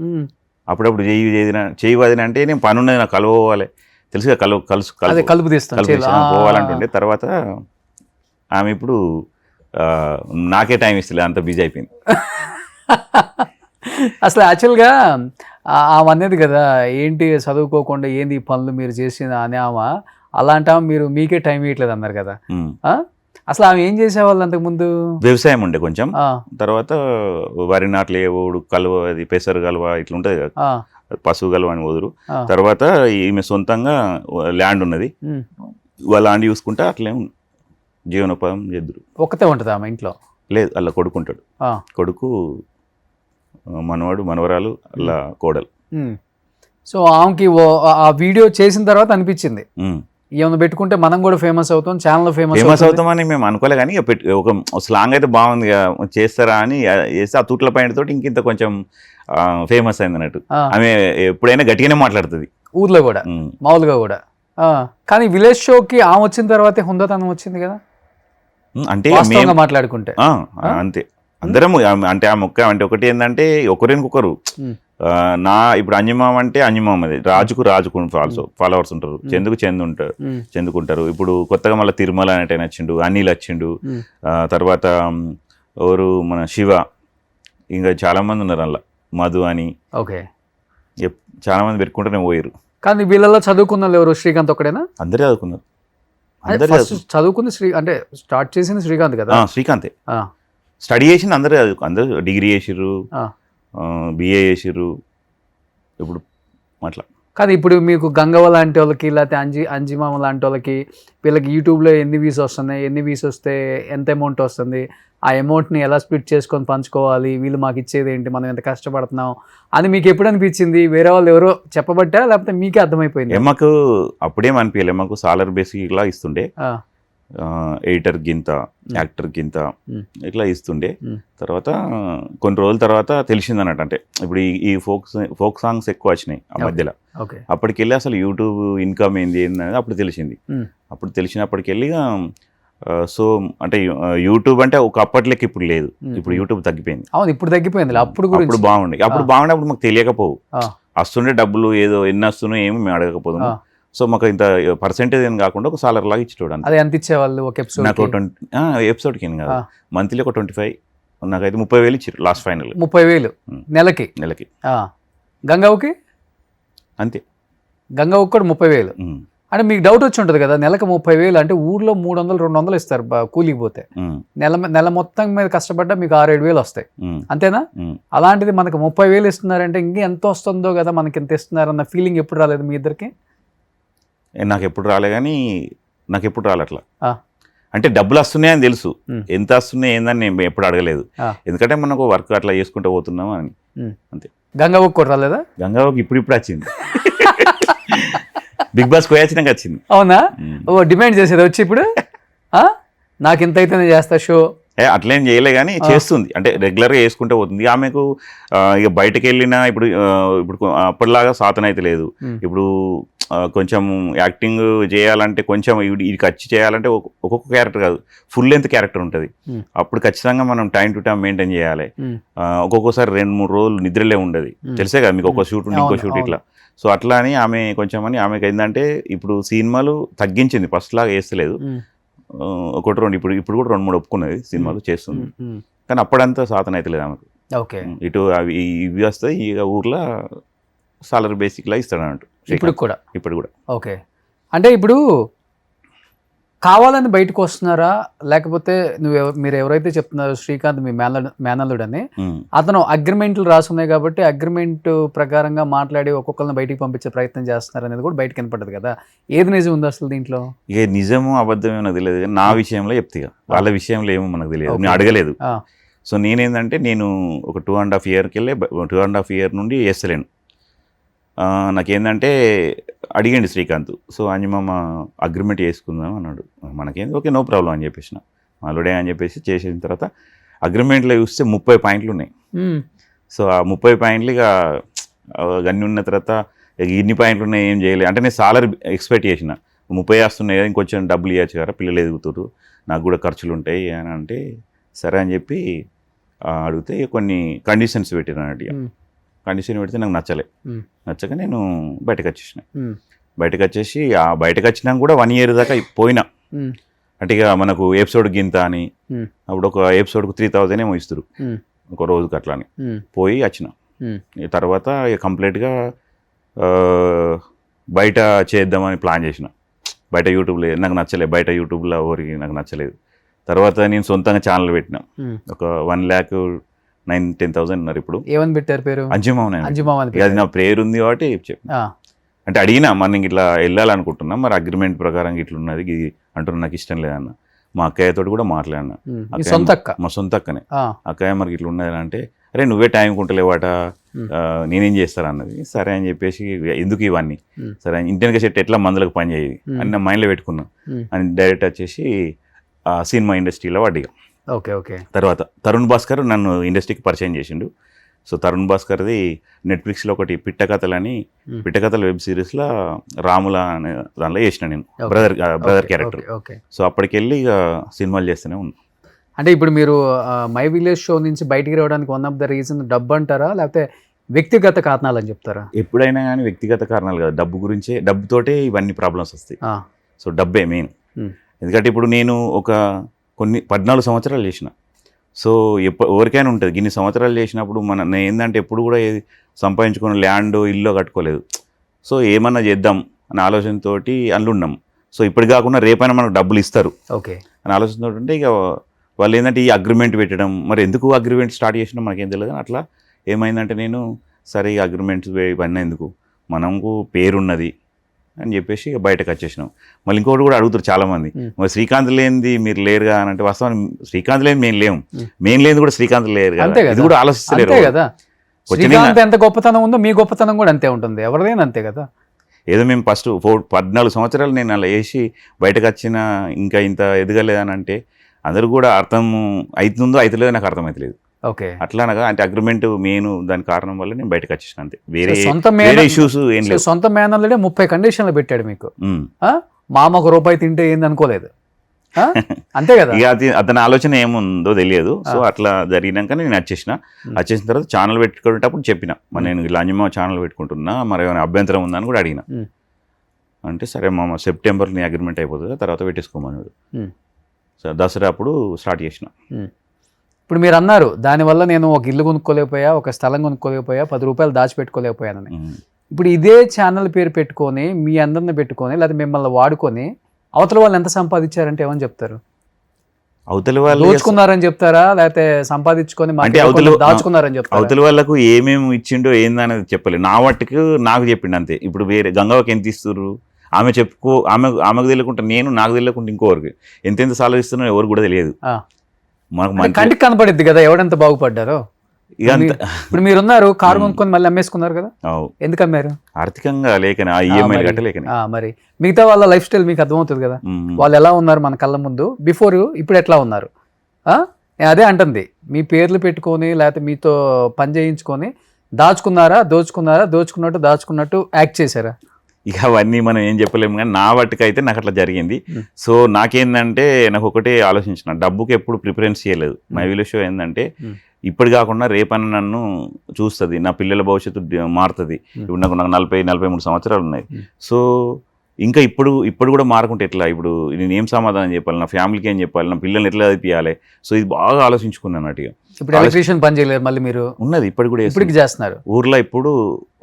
S3: అప్పుడప్పుడు చెయ్యి వదిన అంటే నేను పని ఉన్నది, నాకు కలవాలి తెలుసుగా, కలుపు పోవాలంటుండే. తర్వాత ఆమె ఇప్పుడు నాకే టైం ఇస్తలే, అంత బిజీ అయిపోయింది.
S2: అసలు యాక్చువల్గా ఆమె అనేది కదా, ఏంటి చదువుకోకుండా ఏంది ఈ పనులు మీరు చేసిన అని ఆమె, అలాంటి మీరు మీకే టైం ఇవ్వట్లేదు అన్నారు కదా. అసలు ఆమె ఏం చేసేవాళ్ళు అంతకుముందు?
S3: వ్యవసాయం ఉండే కొంచెం, తర్వాత వరి నాట్లు వేవుడు, కలువ, అది పెసరు కలువ ఇట్లా ఉంటుంది కదా, పశువు కలువ అని వదురు. తర్వాత ఈమె సొంతంగా ల్యాండ్ ఉన్నది, వాళ్ళ ల్యాండ్ చూసుకుంటా అట్లే జీవనోపాధం చేద్దరు.
S2: ఒక్కతే ఉంటుంది ఆమె ఇంట్లో?
S3: లేదు, అలా కొడుకుంటాడు, కొడుకు, మనవాడు, మనవరాలు, అలా కోడలు.
S2: సో ఆమెకి ఆ వీడియో చేసిన తర్వాత అనిపించింది ఏమైనా పెట్టుకుంటే మనం కూడా ఫేమస్ అవుతాం, ఛానల్ ఫేమస్
S3: అవుతామని మేము అనుకోలే. కానీ ఒక స్లాంగ్ అయితే బాగుంది చేస్తారా అని చేస్తే ఆ తూట్ల పైన తోటి ఇంకింత కొంచెం ఫేమస్ అయింది అన్నట్టు. ఆమె ఎప్పుడైనా గట్టిగానే మాట్లాడుతుంది ఊర్లో కూడా,
S2: మామూలుగా కూడా. కానీ విలేజ్ షోకి ఆమె వచ్చిన తర్వాతే హుందాతనం వచ్చింది కదా,
S3: అంటే
S2: మాట్లాడుకుంటే.
S3: అంతే, అందరం అంటే ఆ మొక్క అంటే ఒకటి ఏంటంటే ఒకరికొకరు. ఇప్పుడు అంజమామ అంటే అంజమామది, రాజుకు ఫాలోవర్స్ ఉంటారు, చందుకు చెందుకుంటారు. ఇప్పుడు కొత్తగా మళ్ళీ తిరుమల అనేట వచ్చిండు, అనిల్ వచ్చిండు, తర్వాత ఎవరు మన శివ, ఇంకా చాలా మంది ఉన్నారు అలా, మధు అని.
S2: ఓకే.
S3: చాలా మంది పెట్టుకుంటూనే పోయారు.
S2: కానీ వీళ్ళలో చదువుకున్న వాళ్ళు ఎవరు? శ్రీకాంత్ ఒక్కడేనా?
S3: అందరూ చదువుకున్నారు.
S2: చదువుకుంది అంటే స్టార్ట్ చేసింది శ్రీకాంత్ కదా.
S3: శ్రీకాంతే స్టడీ చేసింది, అందరూ డిగ్రీ చేసిర్రు, BA చేసిర్రు. ఇప్పుడు అట్లా.
S2: కానీ ఇప్పుడు మీకు గంగవ్వ లాంటి వాళ్ళకి, లేకపోతే అంజిమామ లాంటి వాళ్ళకి, వీళ్ళకి యూట్యూబ్లో ఎన్ని వ్యూస్ వస్తున్నాయి, ఎన్ని వ్యూస్ వస్తే ఎంత అమౌంట్ వస్తుంది, ఆ అమౌంట్ని ఎలా స్ప్లిట్ చేసుకొని పంచుకోవాలి, వీళ్ళు మాకు ఇచ్చేది ఏంటి, మనం ఎంత కష్టపడుతున్నాం అని మీకు ఎప్పుడు అనిపించింది? వేరే వాళ్ళు ఎవరో చెప్పబట్టా లేకపోతే మీకే అర్థమైపోయింది?
S3: మాకు అప్పుడేం అనిపించలే, మాకు సాలర్ బేసిక్ ఇలా ఇస్తుండే, ఎడిటర్ గింత, యాక్టర్ గింత ఇట్లా ఇస్తుండే. తర్వాత కొన్ని రోజుల తర్వాత తెలిసింది అన్నట్టు. అంటే ఇప్పుడు ఈ ఫోక్ సాంగ్స్ ఎక్కువ వచ్చినాయి ఆ మధ్యలో. అప్పటికెళ్ళి అసలు యూట్యూబ్ ఇన్కమ్ ఏంది అనేది అప్పుడు తెలిసింది. అప్పుడు తెలిసినప్పటికెళ్ళి సో అంటే యూట్యూబ్ అంటే ఒక అప్పట్లకి ఇప్పుడు లేదు, ఇప్పుడు యూట్యూబ్ తగ్గిపోయింది.
S2: ఇప్పుడు తగ్గిపోయింది. అప్పుడు
S3: బాగుండే, అప్పుడు మాకు తెలియకపోవు, వస్తుండే డబ్బులు ఏదో ఎన్ని వస్తున్నాయో ఏమి మేము అడగకపోదు. సో మాకు ఇంత పర్సెంటేజ్ ఏం కాకుండా ఒక సాలర్ లాగా ఇచ్చి చూడండి.
S2: అది ఎంత ఇచ్చేవాళ్ళు ఒక ఎపిసోడ్?
S3: నాకు ఎపిసోడ్కి ఏం కాదు, మంత్లీ ఒక 25, నాకైతే 30,000 ఇచ్చారు లాస్ట్ ఫైనల్.
S2: 30,000 నెలకి. గంగవ్వకి అంతే, గంగవ్వకి కూడా 30,000. అంటే మీకు డౌట్ వచ్చి ఉంటుంది కదా, నెలకు 30,000 అంటే ఊర్లో 300-200 ఇస్తారు కూలికి పోతే, నెల మొత్తం మీద కష్టపడ్డా మీకు 6-7 వస్తాయి, అంతేనా? అలాంటిది మనకు 30,000 ఇస్తున్నారంటే ఇంకా ఎంత వస్తుందో కదా, మనకి ఎంత ఇస్తున్నారన్న ఫీలింగ్ ఎప్పుడు రాలేదు మీ ఇద్దరికి?
S3: నాకు ఎప్పుడు రాలే, కానీ నాకు ఎప్పుడు రాలే అట్లా. అంటే డబ్బులు వస్తున్నాయని తెలుసు, ఎంత వస్తున్నాయి ఏందని నేను ఎప్పుడు అడగలేదు, ఎందుకంటే మనకు వర్క్ అట్లా చేసుకుంటూ పోతున్నాం అని, అంతే.
S2: గంగవ్వకి కూడా రాలేదా?
S3: గంగవ్వకి ఇప్పుడు వచ్చింది, బిగ్ బాస్ పోయాచినాక వచ్చింది.
S2: అవునా? డిమాండ్ చేసేది వచ్చి ఇప్పుడు నాకు ఇంత అయితే చేస్తా షో
S3: అట్లేం చేయలే కానీ చేస్తుంది, అంటే రెగ్యులర్గా వేసుకుంటే పోతుంది. ఆమెకు ఇక బయటకు వెళ్ళినా ఇప్పుడు అప్పటిలాగా సాధన అయితే లేదు. ఇప్పుడు కొంచెం యాక్టింగ్ చేయాలంటే కొంచెం ఇది ఖర్చు చేయాలంటే ఒక్కొక్క క్యారెక్టర్ కాదు, ఫుల్ లెంత్ క్యారెక్టర్ ఉంటుంది. అప్పుడు ఖచ్చితంగా మనం టైం టు టైం మెయింటైన్ చేయాలి. ఒక్కొక్కసారి 2-3 రోజులు నిద్రలే ఉండదు, తెలిసే కదా మీకు, ఒక షూట్ ఉండి ఇంకో షూట్ ఇట్లా. సో అట్లా అని ఆమె కొంచెం అని ఆమెకి ఏంటంటే ఇప్పుడు సినిమాలు తగ్గించింది, ఫస్ట్ లాగా వేస్తలేదు. ఒకటి రెండు ఇప్పుడు కూడా 2-3 ఒప్పుకున్నది సినిమాలు చేస్తుంది, కానీ అప్పుడంతా సాధన అయితే లేదు ఆమెకు.
S2: ఓకే,
S3: ఇటు అవి ఇవి వస్తాయి, ఇక ఊర్లో సాలరీ బేసిక్లా ఇస్తాడు అన్నట్టు ఇప్పుడు కూడా.
S2: ఓకే, అంటే ఇప్పుడు కావాలని బయటకు వస్తున్నారా, లేకపోతే మీరు ఎవరైతే చెప్తున్నారో శ్రీకాంత్ మీ మేనల్లుడు అని, అతను అగ్రిమెంట్లు రాసున్నాయి కాబట్టి అగ్రిమెంట్ ప్రకారంగా మాట్లాడి ఒక్కొక్కరిని బయటికి పంపించే ప్రయత్నం చేస్తున్నారు అనేది కూడా బయటకు కనపడ్డది కదా, ఏది నిజం ఉంది అసలు దీంట్లో?
S3: ఇక నిజము అబద్ధమే నాకు తెలియదు, నా విషయంలో చెప్తే వాళ్ళ విషయంలో ఏమో మనకు తెలియదు, నేను అడగలేదు. సో నేనేంటంటే నేను ఒక 2.5 yearకి వెళ్ళి 2.5 year నుండి వేస్తలేను. నాకేంటంటే అడిగండి శ్రీకాంత్, సో అంజమామ అగ్రిమెంట్ చేసుకుందాం అన్నాడు. మనకేంది, ఓకే నో ప్రాబ్లం అని చెప్పేసిన, మాలుడే అని చెప్పేసి చేసిన తర్వాత అగ్రిమెంట్లో చూస్తే 30 పాయింట్లు ఉన్నాయి. సో ఆ 30 పాయింట్లు ఇక అన్నీ ఉన్న తర్వాత ఇన్ని పాయింట్లు ఉన్నాయి ఏం చేయలేదు. అంటే నేను సాలరీ ఎక్స్పెక్ట్ చేసిన 30 వస్తున్నాయి కదా, ఇంకొంచెం డబ్బులు ఇవ్వచ్చు కదా, పిల్లలు ఎదుగుతారు, నాకు కూడా ఖర్చులు ఉంటాయి అని అంటే సరే అని చెప్పి అడిగితే కొన్ని కండిషన్స్ పెట్టిన అన్నట్టు. కండిషన్ పెడితే నాకు నచ్చక నేను బయటకు వచ్చేసి బయటకు వచ్చినాక కూడా 1 year దాకా పోయినా. అంటే ఇక మనకు ఎపిసోడ్ గింత అని, అప్పుడు ఒక ఎపిసోడ్కు 3000 ఏమో ఇస్తారు ఒక రోజుకి, అట్లా అని పోయి వచ్చిన. తర్వాత ఇక కంప్లీట్గా బయట చేద్దామని ప్లాన్ చేసిన. బయట యూట్యూబ్లో నాకు నచ్చలేదు, బయట యూట్యూబ్లో ఎవరికి నాకు నచ్చలేదు. తర్వాత నేను సొంతంగా ఛానల్ పెట్టినా, ఒక 1,09,10,000 ఉన్నారు ఇప్పుడు.
S2: ఏమని పెట్టారు పేరు?
S3: అంజుమామ. అది నా పేరు ఉంది కాబట్టి చెప్పిన. అంటే అడిగినా మనం ఇట్లా వెళ్ళాలనుకుంటున్నాం, మరి అగ్రిమెంట్ ప్రకారం ఇట్లా ఉన్నది అంటున్నా, నాకు ఇష్టం లేదన్న. మా అక్కయ్యతో కూడా మాట్లాడినా, మా సొంత అక్కనే. అక్కయ్య మరి ఇట్లా ఉన్నది అంటే, అరే నువ్వే టైం కుంటలేవాట, నేనేం చేస్తాను అన్నది. సరే అని చెప్పేసి ఎందుకు ఇవన్నీ, సరే ఇంటర్నెట్ సెట్ ఎట్లా మందులకు పని చేయదు అని నా మైండ్లో పెట్టుకున్నా అని డైరెక్ట్ వచ్చేసి సినిమా ఇండస్ట్రీలో వాడిగా.
S2: ఓకే.
S3: తర్వాత తరుణ్ భాస్కర్ నన్ను ఇండస్ట్రీకి పరిచయం చేసిండు. సో తరుణ్ భాస్కర్ది నెట్ఫ్లిక్స్లో ఒకటి పిట్టకథల వెబ్ సిరీస్లో రాముల అనే దానిలో చేసిన నేను బ్రదర్ క్యారెక్టర్. సో అప్పటికెళ్ళి ఇక సినిమాలు చేస్తూనే ఉన్నా.
S2: అంటే ఇప్పుడు మీరు మై విలేజ్ షో నుంచి బయటికి రావడానికి వన్ ఆఫ్ ద రీజన్ డబ్బు అంటారా, లేకపోతే వ్యక్తిగత కారణాలు అని చెప్తారా?
S3: ఎప్పుడైనా కానీ వ్యక్తిగత కారణాలు కదా, డబ్బుతోటే ఇవన్నీ ప్రాబ్లమ్స్ వస్తాయి. సో డబ్బే మెయిన్. ఎందుకంటే ఇప్పుడు నేను కొన్ని 14 సంవత్సరాలు చేసిన. సో ఎవరికైనా ఉంటుంది, ఇన్ని సంవత్సరాలు చేసినప్పుడు నేను ఏంటంటే ఎప్పుడు కూడా సంపాదించుకున్న ల్యాండ్ ఇల్లు కట్టుకోలేదు. సో ఏమన్నా చేద్దాం అనే ఆలోచనతో అందులున్నాం. సో ఇప్పుడు కాకుండా రేపైనా మనకు డబ్బులు ఇస్తారు అని ఆలోచనతో ఉంటే ఇక వాళ్ళు ఏంటంటే ఈ అగ్రిమెంట్ పెట్టడం, మరి ఎందుకు అగ్రిమెంట్ స్టార్ట్ చేసినా మనకేం తెలియదు. అట్లా ఏమైందంటే నేను సరే ఈ అగ్రిమెంట్స్ ఇవన్నీ ఎందుకు, మనకు పేరున్నది అని చెప్పేసి బయటకు వచ్చేసినాం. మళ్ళీ ఇంకోటి కూడా అడుగుతారు చాలామంది, మరి శ్రీకాంత్ లేనిది మీరు లేరుగా అని అంటే, వాస్తవం శ్రీకాంత్ లేని మేము లేనిది కూడా శ్రీకాంత్ లేరు కదా, ఇది కూడా ఆలోచిస్తలేరు
S2: కదా. ఎంత గొప్పతనం ఉందో మీ గొప్పతనం కూడా అంతే ఉంటుంది, ఎవరిదైనా అంతే కదా.
S3: ఏదో మేము ఫస్ట్ 14 సంవత్సరాలు నేను అలా వేసి బయటకు వచ్చిన ఇంకా ఇంత ఎదగలేదని అంటే అందరూ కూడా అర్థం అవుతుందో అవుతలేదో నాకు అర్థమవుతలేదు. అట్లా అనగా అంటే అగ్రిమెంట్ మెయిన్ దాని కారణం వల్ల నేను బయటకు వచ్చేసిన అంతే, వేరే ఇష్యూస్ ఏం లేదు.
S2: సొంత మేనల్లుడే 30 కండిషన్లు పెట్టాడు మీకు, మామ ₹1 తింటే ఏంది అనుకోలేదు, అంతే కదా.
S3: ఇక అతని ఆలోచన ఏముందో తెలియదు. సో అట్లా జరిగినాక నేను వచ్చేసిన తర్వాత ఛానల్ పెట్టుకునేటప్పుడు చెప్పిన, మరి నేను ఇలా అంజమ్మ ఛానల్ పెట్టుకుంటున్నా, మరి ఏమైనా అభ్యంతరం ఉందని కూడా అడిగిన. అంటే సరే మామ సెప్టెంబర్ నీ అగ్రిమెంట్ అయిపోతుంది, తర్వాత పెట్టేసుకోమన్నాడు. సో దసరా అప్పుడు స్టార్ట్ చేసిన.
S2: ఇప్పుడు మీరు అన్నారు దానివల్ల నేను ఒక ఇల్లు కొనుక్కోలేకపోయా, ఒక స్థలం కొనుక్కోలేకపోయా, ₹10 దాచిపెట్టుకోలేకపోయానని. ఇప్పుడు ఇదే ఛానల్ పేరు పెట్టుకొని మీ అందరిని పెట్టుకొని లేదా మిమ్మల్ని వాడుకొని అవతల వాళ్ళు ఎంత సంపాదించారంటే ఏమని చెప్తారు?
S3: అవతల వాళ్ళు
S2: దోచుకున్నారని చెప్తారా, లేకపోతే సంపాదించుకొని దాచుకున్నారని చెప్తారా?
S3: అవతల వాళ్ళకు ఏమేమి ఇచ్చిండో ఏందనేది చెప్పలేదు, నా వాటికి నాకు చెప్పిండు అంతే. ఇప్పుడు వేరే గంగవ్వకి ఎంత ఇస్తారు ఆమెకు తెలియకుండా నాకు తెలియకుండా ఇంకోవరకు ఎంతెంత సాలరీ ఇస్తున్నా ఎవరు కూడా తెలియదు.
S2: మనకు కంటికి కనపడిద్ది కదా ఎవడంత బాగుపడ్డారో. ఇప్పుడు మీరున్నారు, కారు కొనుక్కొని మళ్ళీ అమ్మేసుకున్నారు కదా, ఎందుకు అమ్మారు?
S3: ఆర్థికంగా లేకనే, ఈఎంఐ కట్టలేకనే.
S2: మరి మిగతా వాళ్ళ లైఫ్ స్టైల్ మీకు అర్థమవుతుంది కదా, వాళ్ళు ఎలా ఉన్నారు మన కళ్ళ ముందు బిఫోర్, ఇప్పుడు ఎట్లా ఉన్నారు. నేను అదే అంటుంది, మీ పేర్లు పెట్టుకొని లేకపోతే మీతో పని చేయించుకొని దోచుకున్నట్టు యాక్ట్ చేశారా?
S3: ఇక అవన్నీ మనం ఏం చెప్పలేము, కానీ నా వాటికైతే నాకు అట్లా జరిగింది. సో నాకేందంటే నాకు ఒకటే ఆలోచించిన, డబ్బుకి ఎప్పుడు ప్రిఫరెన్స్ చేయలేదు. మై విలేజ్ షో ఏంటంటే ఇప్పటి కాకుండా రేపన్న నన్ను చూస్తుంది, నా పిల్లల భవిష్యత్తు మారుతుంది. ఇప్పుడు నాకు 43 సంవత్సరాలు ఉన్నాయి. సో ఇంకా ఇప్పుడు కూడా మారకుంటే ఎట్లా? ఇప్పుడు నేను ఏం సమాధానం చెప్పాలి, నా ఫ్యామిలీకి ఏం చెప్పాలి, నా పిల్లల్ని ఎట్లా చదివించాలి? సో ఇది బాగా ఆలోచించుకున్నాను అన్నట్టుగా.
S2: ఇప్పుడు ఎలక్ట్రీషియన్ పని చేయలేదు మళ్ళీ మీరు?
S3: ఉన్నది ఇప్పటికి కూడా,
S2: ఇప్పటికి చేస్తున్నారు.
S3: ఊర్లో ఇప్పుడు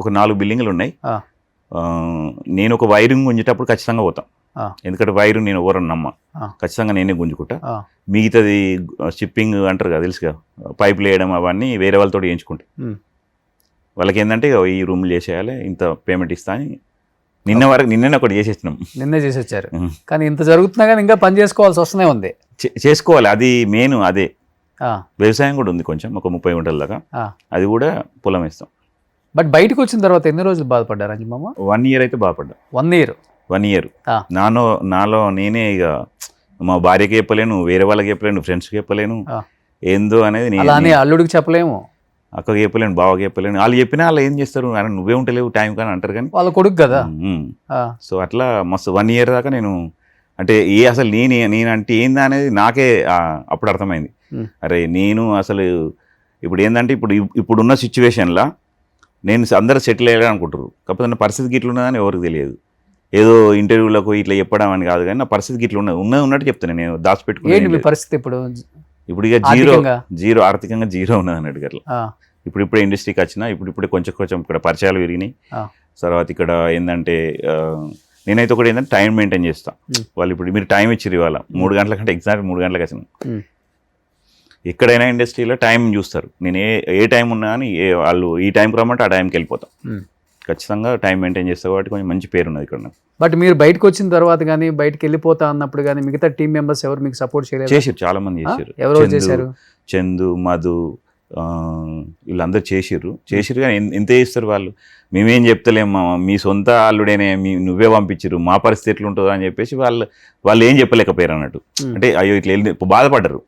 S3: ఒక 4 బిల్డింగ్లు ఉన్నాయి. నేను ఒక వైరింగ్ గుంజేటప్పుడు ఖచ్చితంగా పోతాం, ఎందుకంటే వైరు నేను ఎవరన్నా నమ్మ, ఖచ్చితంగా నేనే గుంజుకుంటా. మిగతాది షిప్పింగ్ అంటారు కదా, తెలుసుగా, పైపులు వేయడం అవన్నీ వేరే వాళ్ళతో చేయించుకుంటా. వాళ్ళకి ఏంటంటే ఈ రూమ్లు చేసేయాలి, ఇంత పేమెంట్ ఇస్తా అని నిన్నే ఒకటి చేసేసినాం.
S2: నిన్నే చేసి వచ్చారు. కానీ ఇంత జరుగుతున్నా కానీ ఇంకా పని చేసుకోవాల్సి వస్తూనే ఉంది.
S3: చేసుకోవాలి, అది మెయిన్ అదే. వ్యవసాయం కూడా ఉంది కొంచెం, ఒక 30 గుంటల దాకా, అది కూడా పొలం వేస్తాం.
S2: బట్ బయటకు వచ్చిన తర్వాత ఎన్ని రోజులు బాధపడ్డారు అంజమామ?
S3: 1 year అయితే బాధపడ్డా.
S2: 1 year
S3: నాలో నేనే ఇక మా భార్యకి చెప్పలేను, వేరే వాళ్ళకి చెప్పలేను, ఫ్రెండ్స్కి చెప్పలేను, ఏందో అనేది.
S2: అలానే అల్లుడికి చెప్పలేము,
S3: అక్కకి చెప్పలేను, బావకి చెప్పలేను. వాళ్ళు చెప్పినా వాళ్ళు ఏం చేస్తారు, అరే నువ్వే ఉంటలేవు టైం కానీ అంటారు, కానీ
S2: వాళ్ళ కొడుకు కదా.
S3: సో అట్లా మస్తు 1 year దాకా నేను అంటే అసలు నేనంటే ఏందా అనేది నాకే అప్పుడు అర్థమైంది. అరే నేను అసలు ఇప్పుడు ఏంటంటే ఇప్పుడున్న సిచ్యువేషన్లో నేను అందరూ సెటిల్ అయ్యాలని అనుకుంటారు, కాకపోతే నా పరిస్థితికి ఇట్లా ఉన్నదని ఎవరికి తెలియదు. ఏదో ఇంటర్వ్యూలకు ఇట్లా చెప్పడం అని కాదు, కానీ నా పరిస్థితికి ఇట్లా ఉన్నట్టు చెప్తాను, నేను దాచిపెట్టుకుని.
S2: పరిస్థితి ఇప్పుడు
S3: ఇక జీరో ఆర్థికంగా జీరో ఉన్నది అన్నట్టు అట్లా. ఇప్పుడే ఇండస్ట్రీకి వచ్చిన, ఇప్పుడే కొంచెం ఇక్కడ పరిచయాలు పెరిగినాయి. తర్వాత ఇక్కడ ఏంటంటే నేనైతే ఒకటి ఏంటంటే టైం మెయింటైన్ చేస్తాను. వాళ్ళు ఇప్పుడు మీరు టైం ఇచ్చిరు, ఇవాళ 3 గంటల కంటే ఎగ్జాక్ట్ 3 గంటలకు వచ్చిన. ఎక్కడైనా ఇండస్ట్రీలో టైం చూస్తారు, నేను ఏ టైం ఉన్నా కానీ వాళ్ళు ఈ టైంకి రమ్మంటే ఆ టైంకి వెళ్ళిపోతాం. ఖచ్చితంగా టైం మెయింటైన్ చేస్తా కాబట్టి కొంచెం మంచి పేరు ఉన్నది ఇక్కడ.
S2: బట్ మీరు బయటకు వచ్చిన తర్వాత కానీ బయటకు వెళ్ళిపోతా అన్నప్పుడు కానీ మిగతా టీం మెంబర్స్ ఎవరు మీకు సపోర్ట్ చేయలేదు?
S3: చేసారు, చాలా మంది చేశారు.
S2: ఎవరు చేశారు?
S3: చందు, మధు, వీళ్ళందరూ చేసిర్రు కానీ ఎంత చేస్తారు వాళ్ళు? మేమేం చెప్తలేము, మీ సొంత అల్లుడేనే, నువ్వే పంపించరు, మా పరిస్థితి ఎట్లుంటుందో అని చెప్పేసి వాళ్ళు ఏం చెప్పలేకపోయారు అన్నట్టు. అంటే అయ్యో ఇట్లా వెళ్ళి బాధపడ్డరు,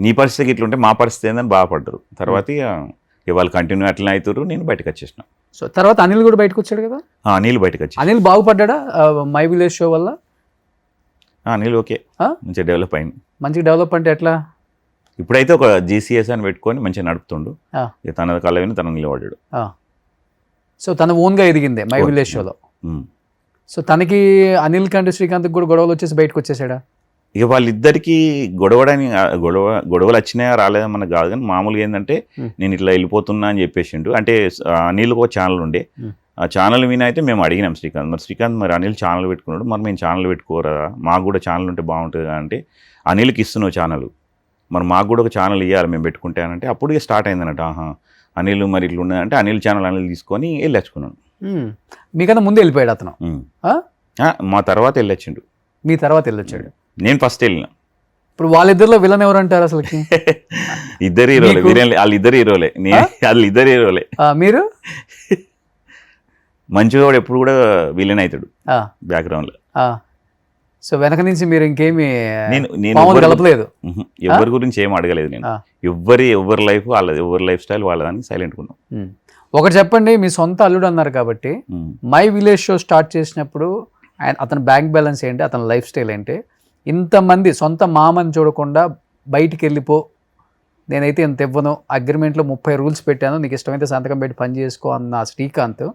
S3: నీ పరిస్థితికి ఇట్లుంటే మా పరిస్థితి ఏందని బాధపడ్డరు. తర్వాత వాళ్ళు కంటిన్యూ అట్లనే అవుతారు, నేను బయటకు వచ్చేసిన.
S2: సో తర్వాత అనిల్ కూడా బయటకు వచ్చాడు కదా?
S3: అనిల్ బయటకు వచ్చి.
S2: అనిల్ బాగుపడ్డా మై విలేజ్ షో వల్ల?
S3: అనిల్ ఓకే, మంచిగా డెవలప్ అయింది.
S2: మంచిగా డెవలప్ అంటే ఎట్లా?
S3: ఇప్పుడైతే ఒక GCS అని పెట్టుకొని మంచిగా నడుపుతుండు, తన కళ విని తను నిలబడ్డాడు.
S2: సో తన ఓన్గా ఎదిగిందే మై విలేజ్ షోలో. సో తనకి అనిల్ కంటే శ్రీకాంత్కి కూడా గొడవలు వచ్చేసి బయటకు వచ్చేసాడా?
S3: ఇక వాళ్ళిద్దరికి గొడవలు వచ్చినాయా రాలేదా మనకు కాదు, కానీ మామూలుగా ఏంటంటే నేను ఇట్లా వెళ్ళిపోతున్నా అని చెప్పేసిండు. అంటే అనిల్కి ఒక ఛానల్ ఉండే, ఆ ఛానల్ మీద అయితే మేము అడిగినాం శ్రీకాంత్ మరి అనిల్ ఛానల్ పెట్టుకున్నాడు, మరి మేము ఛానల్ పెట్టుకోరా, మాకు కూడా ఛానల్ ఉంటే బాగుంటుంది అంటే, అనిల్కి ఇస్తున్నావు ఛానల్, మరి మాకు కూడా ఒక ఛానల్ ఇవ్వాలి మేము పెట్టుకుంటానంటే, అప్పుడు ఇక స్టార్ట్ అయింది అన్నట్టు. అనిల్ మరి ఇట్లా ఉన్నదంటే అనిల్ ఛానల్ అనిల్ తీసుకొని వెళ్ళొచ్చుకున్నాను.
S2: మీకన్నా ముందు వెళ్ళిపోయాడు అతను?
S3: మా తర్వాత వెళ్ళొచ్చిండు.
S2: మీ తర్వాత వెళ్ళొచ్చాడు?
S3: నేను ఫస్ట్ వెళ్ళిన.
S2: ఇప్పుడు వాళ్ళిద్దరిలో విలన్ ఎవరు అంటారు అసలు?
S3: ఇద్దరు హీరోలే, వాళ్ళిద్దరు హీరోలే, వాళ్ళిద్దరు హీరోలే.
S2: మీరు
S3: మంచిగా కూడా ఎప్పుడు కూడా విలన్ అవుతాడు బ్యాక్గ్రౌండ్ లో.
S2: సో వెనక నుంచి మీరు ఇంకేమి
S3: నేను
S2: కలపలేదు?
S3: ఎవరి గురించి ఏం అడగలేదు నేను. ఎవరి లైఫ్ వాళ్ళది, ఎవరి లైఫ్ స్టైల్ వాళ్ళదని సైలెంట్ ఉన్నాం.
S2: ఒకటి చెప్పండి, మీ సొంత అల్లుడు అన్నారు కాబట్టి, మై విలేజ్ షో స్టార్ట్ చేసినప్పుడు అతని బ్యాంక్ బ్యాలెన్స్ ఏంటి, అతని లైఫ్ స్టైల్ ఏంటి? ఇంతమంది సొంత మామని చూడకుండా బయటికి వెళ్ళిపో, నేనైతే ఇంత ఇవ్వను, అగ్రిమెంట్లో 30 రూల్స్ పెట్టాను, నీకు ఇష్టమైతే సంతకం పెట్టి పని చేసుకో అన్న శ్రీకాంత్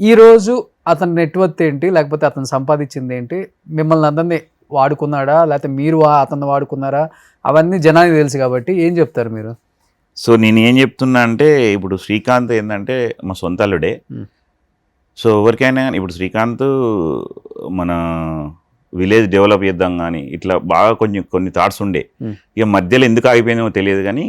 S2: ఈరోజు అతని నెట్వర్త్ ఏంటి, లేకపోతే అతను సంపాదించింది ఏంటి? మిమ్మల్ని అందరినీ వాడుకున్నాడా, లేకపోతే మీరు అతన్ని వాడుకున్నారా? అవన్నీ జనానికి తెలుసు కాబట్టి ఏం చెప్తారు మీరు?
S3: సో నేను ఏం చెప్తున్నా అంటే, ఇప్పుడు శ్రీకాంత్ ఏంటంటే మా సొంత అల్లుడే. సో ఎవరికైనా ఇప్పుడు శ్రీకాంత్ మన విలేజ్ డెవలప్ చేద్దాం కానీ ఇట్లా బాగా కొన్ని థాట్స్ ఉండే. ఇక మధ్యలో ఎందుకు ఆగిపోయిందో తెలియదు, కానీ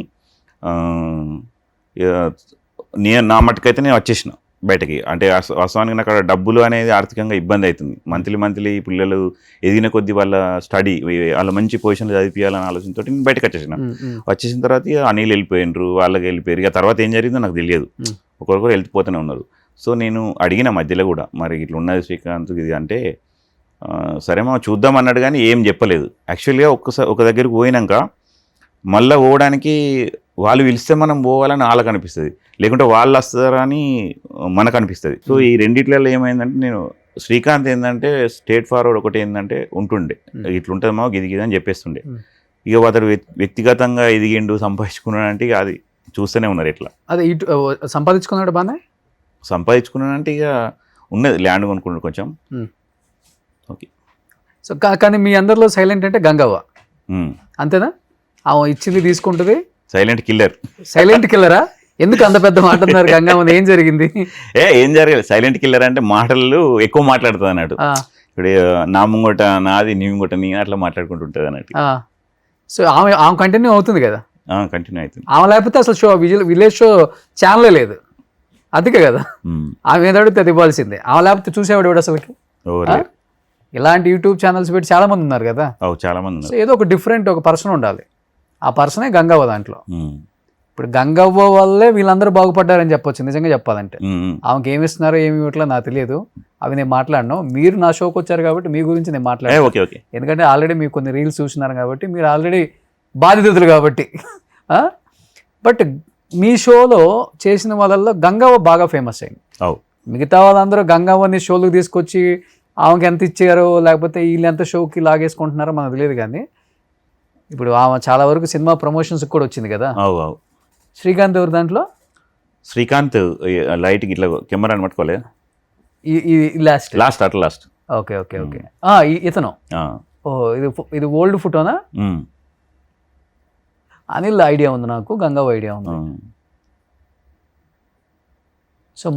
S3: నా మట్టుకైతే నేను వచ్చేసిన బయటకి. అంటే వాస్తవానికి నాకు అక్కడ డబ్బులు అనేది ఆర్థికంగా ఇబ్బంది అవుతుంది. మంత్లీ పిల్లలు ఎదిగిన కొద్దీ వాళ్ళ స్టడీ, వాళ్ళ మంచి పొజిషన్లో చదివించాలనే ఆలోచనతో నేను బయటకు వచ్చేసిన తర్వాత అనిల్ వెళ్ళిపోయినరు, వాళ్ళకి వెళ్ళిపోయారు. ఇక తర్వాత ఏం జరిగిందో నాకు తెలియదు, ఒకరికొకరు వెళ్ళిపోతూనే ఉన్నారు. సో నేను అడిగిన మధ్యలో కూడా, మరి ఇట్లా ఉన్నది శ్రీకాంత్ ఇది అంటే, సరే మా చూద్దాం అన్నాడు, కానీ ఏం చెప్పలేదు. యాక్చువల్గా ఒక దగ్గరికి పోయినాక మళ్ళీ పోవడానికి వాళ్ళు పిలిస్తే మనం పోవాలని వాళ్ళకి అనిపిస్తుంది, లేకుంటే వాళ్ళు వస్తారని మనకు అనిపిస్తుంది. సో ఈ రెండిట్లలో ఏమైందంటే నేను శ్రీకాంత్ ఏంటంటే స్ట్రేట్ ఫార్వర్డ్ ఒకటి ఏంటంటే ఉంటుండే, ఇట్లుంటుంది మా గిది అని చెప్పేస్తుండే. ఇక అతడు వ్యక్తిగతంగా ఎదిగిండు సంపాదించుకున్నాడంటే ఇక అది చూస్తూనే ఉన్నారు. ఎట్లా
S2: అదే ఇటు సంపాదించుకున్నాడు బాగానే
S3: సంపాదించుకున్నాడంటే ఇక ఉన్నది ల్యాండ్ కొనుక్కున్నాడు కొంచెం. ఓకే.
S2: సో కానీ మీ అందరిలో సైలెంట్ అంటే గంగవ్వ అంతేనా? ఆమె ఇచ్చింది తీసుకుంటుంది.
S3: Silent killer.
S2: సైలెంట్ కిల్లరా? ఎందుకు అంత పెద్ద మాట అన్నారు గంగవ్వ? ఏం జరిగింది?
S3: ఏం జరగలేదు. సైలెంట్ కిల్లర్ అంటే మాటలు ఎక్కువ మాట్లాడుతుంది అన్నట్టు. ఇప్పుడు నా ముంగట నాది, నీ ముంగట నీ అట్లా మాట్లాడుకుంటుంటుంది అన్నట్టు.
S2: సో ఆమె కంటిన్యూ అవుతుంది కదా?
S3: కంటిన్యూ అవుతుంది.
S2: ఆమె లేకపోతే అసలు షో విలేజ్ షో ఛానలే లేదు. అందుకే కదా ఆమె ఏదో అడిగితే అది ఇవ్వాల్సిందే. ఆమె లేకపోతే చూసేవాడు ఎవడు అసలుకి? ఇలాంటి యూట్యూబ్ ఛానల్స్ పెట్టి చాలా మంది ఉన్నారు కదా.
S3: చాలా మంది.
S2: సో ఏదో ఒక డిఫరెంట్ ఒక పర్సన్ ఉండాలి. ఆ పర్సనే గంగవ్వ దాంట్లో. ఇప్పుడు గంగవ్వ వల్లే వీళ్ళందరూ బాగుపడ్డారని చెప్పొచ్చు నిజంగా చెప్పాలంటే. ఆమెకి ఏమి ఇస్తున్నారో ఏమి ఇవ్వట్లేదు నాకు తెలియదు, అవి నేను మాట్లాడను. మీరు నా షోకి వచ్చారు కాబట్టి మీ గురించి నేను మాట్లాడాను. ఎందుకంటే ఆల్రెడీ మీకు కొన్ని రీల్స్ చూస్తున్నారు కాబట్టి మీరు ఆల్రెడీ బాధితులు కాబట్టి. బట్ మీ షోలో చేసిన వాళ్ళల్లో గంగవ్వ బాగా ఫేమస్ అయింది. మిగతా వాళ్ళందరూ గంగవ్వని షోలకు తీసుకొచ్చి ఆమెకి ఎంత ఇచ్చారో లేకపోతే వీళ్ళు ఎంత షోకి లాగేసుకుంటున్నారో మనకు తెలియదు. కానీ ఇప్పుడు ఆమె చాలా వరకు సినిమా ప్రమోషన్స్ కూడా వచ్చింది కదా. శ్రీకాంత్ ఎవరు దాంట్లో?
S3: శ్రీకాంత్ లైట్ ఇట్లా కెమెరా అని పట్టుకోలే లాస్ట్.
S2: Okay okay okay. ఇతను ఇది ఓల్డ్ ఫోటోనా? అనిల్ ఐడియా ఉంది నాకు, గంగవ్వ ఐడియా ఉంది. సో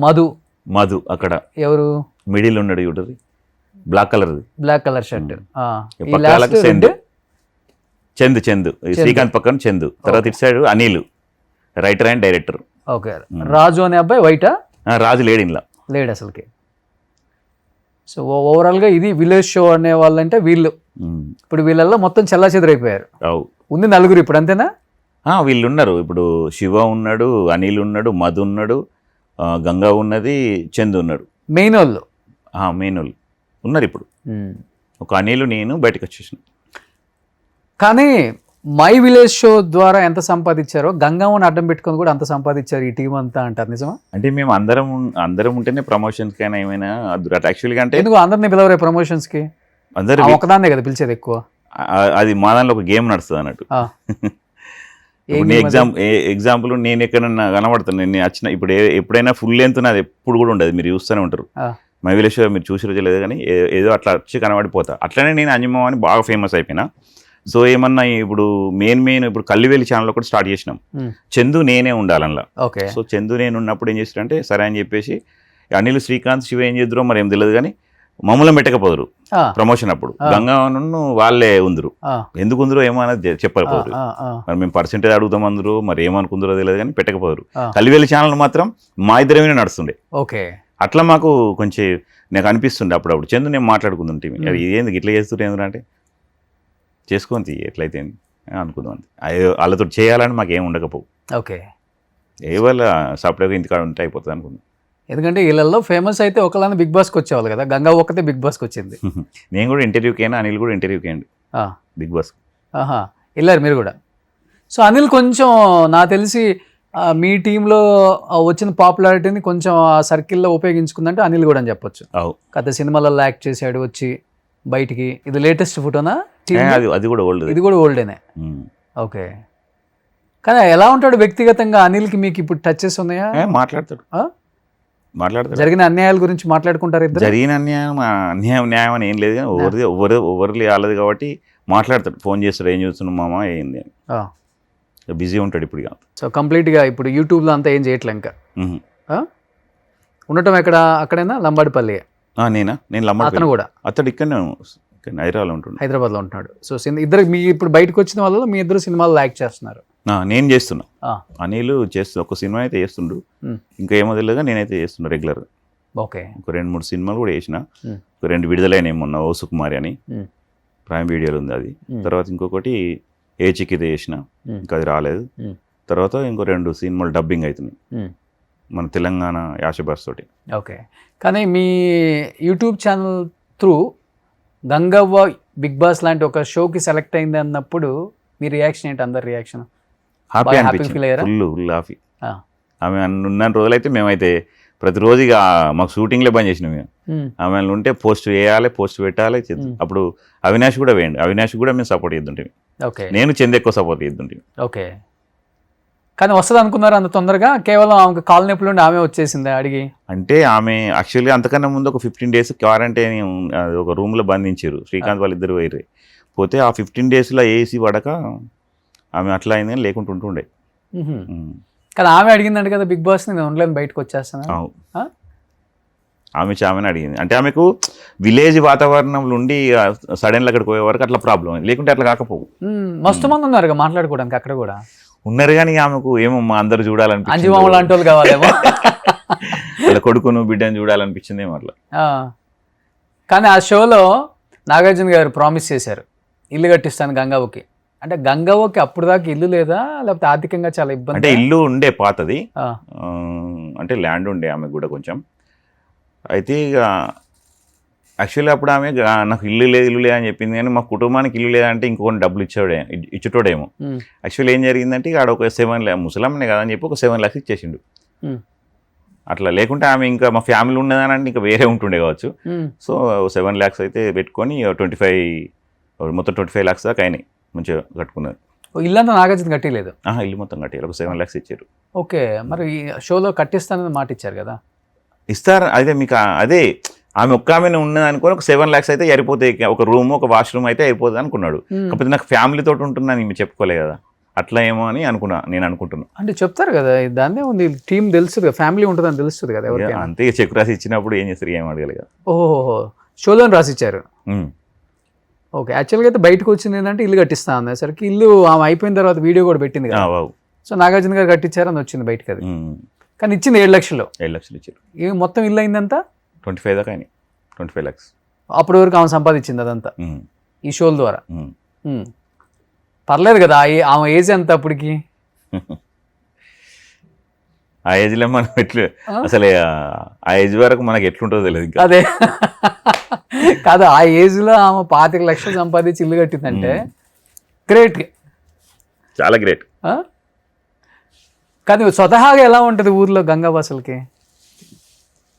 S2: మధు అక్కడ ఎవరు? మిడిల్ ఉన్నాడు చూడరు, black colour shirt. Chandu Srikanth పక్కన చందు. తర్వాత ఇటు side Anil, writer and director. Okay. Raju అనే అబ్బాయి వైటా?
S3: రాజు లేడు అసలుకి.
S2: సో ఓవరాల్గా ఇది విలేజ్ షో అనే వాళ్ళంటే వీళ్ళు. ఇప్పుడు వీళ్ళల్లో మొత్తం చెల్లాచెదరైపోయారు. ఉంది నలుగురు ఇప్పుడు, అంతేనా?
S3: వీళ్ళు ఉన్నారు ఇప్పుడు. శివ ఉన్నాడు, అనిల్ ఉన్నాడు, మధు ఉన్నాడు, గంగా ఉన్నది, చందు ఉన్నాడు. మెయిన్ వాళ్ళు ఉన్నారు ఇప్పుడు. ఒక అనిల్ నేను బయటకు వచ్చేసిన.
S2: కానీ మై విలేజ్ షో ద్వారా ఎంత సంపాదించారో గంగవ్వని అడ్డం పెట్టుకొని కూడా అంత సంపాదించారు ఈ టీం అంతా అంటారు. నిజమా?
S3: అంటే మేము అందరం ఉంటేనే ప్రమోషన్స్ కైనా ఏమైనా యాక్చువల్గా. అంటే
S2: ఎందుకు అందరినీ పిలవరే ప్రమోషన్స్ కి? అందరూ ఒకదాన్నే కదా పిలిచేది ఎక్కువ.
S3: అది మా దానిలో ఒక గేమ్ నడుస్తుంది అన్నట్టు. ఎగ్జాంపుల్ నేను ఎక్కడన్నా కనబడతాను, నేను వచ్చిన ఇప్పుడు ఎప్పుడైనా ఫుల్ లెంత్ నాది ఎప్పుడు కూడా ఉండదు, మీరు చూస్తూనే ఉంటారు. మై విలేజ్ షో మీరు చూసి రోజు లేదు కానీ ఏదో అట్లా వచ్చి కనబడిపోతా. అట్లనే నేను అంజమ్మ అని బాగా ఫేమస్ అయిపోయినా. సో ఏమన్నా ఇప్పుడు మెయిన్ ఇప్పుడు కల్లివేలి ఛానల్ కూడా స్టార్ట్ చేసినాం. చందు నేనే ఉండాలన్నా. సో చందు నేను ఉన్నప్పుడు ఏం చేస్తారంటే సరే అని చెప్పేసి అనిల్, శ్రీకాంత్, శివ ఏం చేద్దరో మరి ఏం తెలియదు కానీ మమ్మల్ని పెట్టకపోదురు ప్రమోషన్ అప్పుడు. గంగాను వాళ్ళే ఉందరు. ఎందుకు ఉందరో ఏమో అనేది చెప్పకపోదురు. మరి మేము పర్సెంటేజ్ అడుగుతాం అందరూ, మరి ఏమనుకుందరో తెలియదు కానీ పెట్టకపోదురు. కల్లివేలి ఛానల్ మాత్రం మా ఇద్దరమే నడుస్తుండే. అట్లా మాకు కొంచెం నాకు అనిపిస్తుండే అప్పుడప్పుడు చందు నేను మాట్లాడుకుంటుంటే అది ఏంది ఇట్లా చేస్తుంటే ఏంటంటే చేసుకొని ఎట్లయితే అనుకుందాం. వాళ్ళతో చేయాలని మాకు ఏమి ఉండకపోవు. ఏ వాళ్ళ సపరేట్గా ఇంటికాడ ఉంటే అయిపోతుంది అనుకుందాం.
S2: ఎందుకంటే వీళ్ళల్లో ఫేమస్ అయితే ఒకళ్ళని బిగ్ బాస్కి వచ్చేవాళ్ళు కదా, గంగా ఒక్కతే బిగ్ బాస్కి వచ్చింది.
S3: నేను కూడా ఇంటర్వ్యూకి అయినా, అనిల్ కూడా ఇంటర్వ్యూకి అయ్యండి బిగ్ బాస్.
S2: వెళ్ళారు మీరు కూడా. సో అనిల్ కొంచెం నాకు తెలిసి మీ టీంలో వచ్చిన పాపులారిటీని కొంచెం ఆ సర్కిల్లో ఉపయోగించుకుందంటే అనిల్ కూడా అని చెప్పొచ్చు. కథ సినిమాలలో యాక్ట్ చేశాడు వచ్చి బయటికి. ఇది లేటెస్ట్ ఫోటోనా?
S3: అది కూడా ఓల్డ్.
S2: ఇది కూడా ఓల్డేనే. ఓకే. కానీ ఎలా ఉంటాడు వ్యక్తిగతంగా అనిల్కి? మీకు ఇప్పుడు టచెస్ ఉన్నాయా?
S3: మాట్లాడతాడు.
S2: జరిగిన అన్యాయాల గురించి మాట్లాడుకుంటారు ఇద్దరు?
S3: జరిగిన న్యాయం అని ఏం లేదు కానీ ఎవరిది వాళ్ళది కాబట్టి మాట్లాడతాడు. ఫోన్ చేస్తాడు, ఏం చూస్తున్నాం మామ ఏంది అని. బిజీ ఉంటాడు ఇప్పుడు.
S2: సో కంప్లీట్గా ఇప్పుడు యూట్యూబ్లో అంతా ఏం చేయట్లే ఇంకా. ఉండటం ఎక్కడ? అక్కడైనా లంబాడిపల్లి?
S3: నేను లంబాడి.
S2: అతను కూడా?
S3: అతడు ఇక్కడనే
S2: హైదరాబాద్లో ఉంటున్నాడు. సో ఇద్దరు మీ ఇప్పుడు బయటకు వచ్చిన వాళ్ళలో మీ ఇద్దరు సినిమాలు యాక్ట్ చేస్తున్నారు.
S3: నేను చేస్తున్నా, అనిల్ చేస్తున్నా. ఒక సినిమా అయితే చేస్తుండు, ఇంకా ఏమో తెలియదుగా నేనైతే చేస్తున్నా రెగ్యులర్గా.
S2: ఓకే.
S3: ఒక 2-3 సినిమాలు కూడా చేసిన. ఒక 2 విడుదలైన ఏమన్నా ఓ సుకుమారి అని ప్రైమ్ వీడియోలో ఉంది అది. తర్వాత ఇంకొకటి ఏ చిక్కితే చేసిన, ఇంకా అది రాలేదు. తర్వాత ఇంకో 2 సినిమాలు డబ్బింగ్ అవుతున్నాయి మన తెలంగాణ యాషబాస్ తోటి.
S2: ఓకే. కానీ మీ YouTube channel through Gangavva Bigg Boss లాంటి ఒక షోకి సెలెక్ట్ అయింది అన్నప్పుడు మీ రియాక్షన్ ఏంటి, అందరి రియాక్షన్?
S3: హ్యాపీ
S2: బాగా happy
S3: అనిపించింది,
S2: feel అయ్యారా?
S3: Full happy. ఆమె ఉన్న రోజులైతే మేమైతే ప్రతిరోజు ఇక మాకు షూటింగ్లే బంద్ చేసినాం మేము. ఆమె ఉంటే పోస్ట్ వేయాలి, పోస్ట్ పెట్టాలి. అప్పుడు అవినాష్ కూడా వేయండి, అవినాష్ కూడా మేము సపోర్ట్ చేద్దుంటే,
S2: ఓకే
S3: నేను చంద ఎక్కువ సపోర్ట్ చేద్దుంటే.
S2: ఓకే. కానీ వస్తుంది అనుకున్నారు అంత తొందరగా? కేవలం ఆమెకు కాలు నొప్పులు ఉండి ఆమె వచ్చేసింది అడిగి?
S3: అంటే ఆమె యాక్చువల్గా అంతకన్నా ముందు ఒక 15 days క్వారంటైన్ ఒక రూమ్లో బంధించారు. శ్రీకాంత్ వాళ్ళిద్దరు పోయి పోతే ఆ 15 daysలో ఏసీ పడక ఆమె అట్లా అయింది, కానీ లేకుంటూ ఉంటుండే.
S2: కానీ ఆమె అడిగిందంట కదా బిగ్ బాస్, నేను ఉండలేను బయటకు వచ్చేస్తాను.
S3: ఆమెను అడిగింది. అంటే ఆమెకు విలేజ్ వాతావరణంలో ఉండి సడన్గా అక్కడికి పోయే వరకు అట్లా ప్రాబ్లం అయింది, లేకుంటే అట్లా కాకపోవు.
S2: మస్తు మంది ఉన్నారు మాట్లాడుకోవడానికి అక్కడ కూడా
S3: ఉన్నారు, కానీ ఆమెకు ఏమో మా అందరు చూడాలనిపించింది,
S2: అంజుమామ లాంటి వాళ్ళు కావాలేమో,
S3: వాళ్ళ కొడుకును బిడ్డను చూడాలనిపించింది ఏమో అట్లా.
S2: కానీ ఆ షోలో నాగార్జున గారు ప్రామిస్ చేశారు ఇల్లు కట్టిస్తాను గంగవ్వకి. అంటే గంగవ్వకి అప్పుడు దాకా ఇల్లు లేదా, లేకపోతే ఆర్థికంగా చాలా ఇబ్బంది?
S3: అంటే ఇల్లు ఉండే పాతది, అంటే ల్యాండ్ ఉండే ఆమెకు కూడా కొంచెం. అయితే ఇక యాక్చువల్లీ అప్పుడు ఆమె నాకు ఇల్లు లేదు అని చెప్పింది, కానీ మా కుటుంబానికి ఇల్లు లేదంటే ఇంకొన్ని డబ్బులు ఇచ్చేటోడేమో. యాక్చువల్లీ ఏం జరిగిందంటే ఆడ ఒక 7 lakhs, ముసలమ్మనే కదా అని చెప్పి ఒక 7 lakhs ఇచ్చేసిండు అట్లా. లేకుంటే ఆమె ఇంకా మా ఫ్యామిలీ ఉన్నదని అంటే ఇంకా వేరే ఉంటుండే కావచ్చు. సో 7 lakhs అయితే పెట్టుకొని 25 మొత్తం 25 lakhs దాకా అయినాయి, మంచిగా కట్టుకున్నారు.
S2: ఇల్లంతా నాగార్జున కట్టలేదు?
S3: ఇల్లు మొత్తం కట్టారు, ఒక 7 lakhs ఇచ్చారు.
S2: ఓకే. మరి ఈ షోలో కట్టిస్తానని మాట ఇచ్చారు కదా?
S3: ఇస్తారు, అదే మీకు అదే ఆమె ఒక్క ఆమెను ఉన్నది అనుకోని ఒక 7 lakhs అయితే సరిపోతాయి, ఒక రూమ్ ఒక వాష్రూమ్ అయితే అయిపోతుంది అనుకున్నాడు. కాకపోతే నాకు ఫ్యామిలీతో ఉంటున్నాను మేము చెప్పుకోలే కదా, అట్లా ఏమో అని నేను అనుకుంటున్నాను.
S2: అంటే చెప్తారు కదా, దాన్నే ఉంది, టీం తెలుస్తుంది, ఫ్యామిలీ ఉంటుందని తెలుస్తుంది కదా ఎవరికైనా.
S3: అంతే, చెక్ రాసి ఇచ్చినప్పుడు ఏం చేస్తారు, ఏం అడగాలి కదా.
S2: ఓహో, షోలో రాసిచ్చారు. ఓకే. యాక్చువల్గా అయితే బయటకు వచ్చింది ఏంటంటే ఇల్లు కట్టిస్తా అనేసరికి, ఇల్లు ఆమె అయిపోయిన తర్వాత వీడియో కూడా పెట్టింది కదా. సో నాగార్జున గారు కట్టించారు అని వచ్చింది బయటకు అది. కానీ ఇచ్చింది 7 lakhs. 7 lakhs
S3: ఇచ్చారు.
S2: ఇవి మొత్తం ఇల్లు అయిందంతా
S3: 25 దాకా అయినాయి, 25 lakhs.
S2: అప్పటి వరకు ఆమె సంపాదించింది అదంతా ఈ షోల ద్వారా. పర్లేదు కదా, ఆమె ఏజ్ ఎంత అప్పటికి?
S3: ఆ ఏజ్లో మనం అసలు ఆ ఏజ్ వరకు మనకి ఎట్లుంటుందో తెలియదు ఇంకా.
S2: అదే కాదు, ఆ ఏజ్లో ఆమె 25 lakhs సంపాదించి ఇల్లు కట్టిందంటే గ్రేట్,
S3: చాలా గ్రేట్.
S2: కానీ స్వతహాగా ఎలా ఉంటుంది ఊర్లో గంగవ్వ అసలుకి?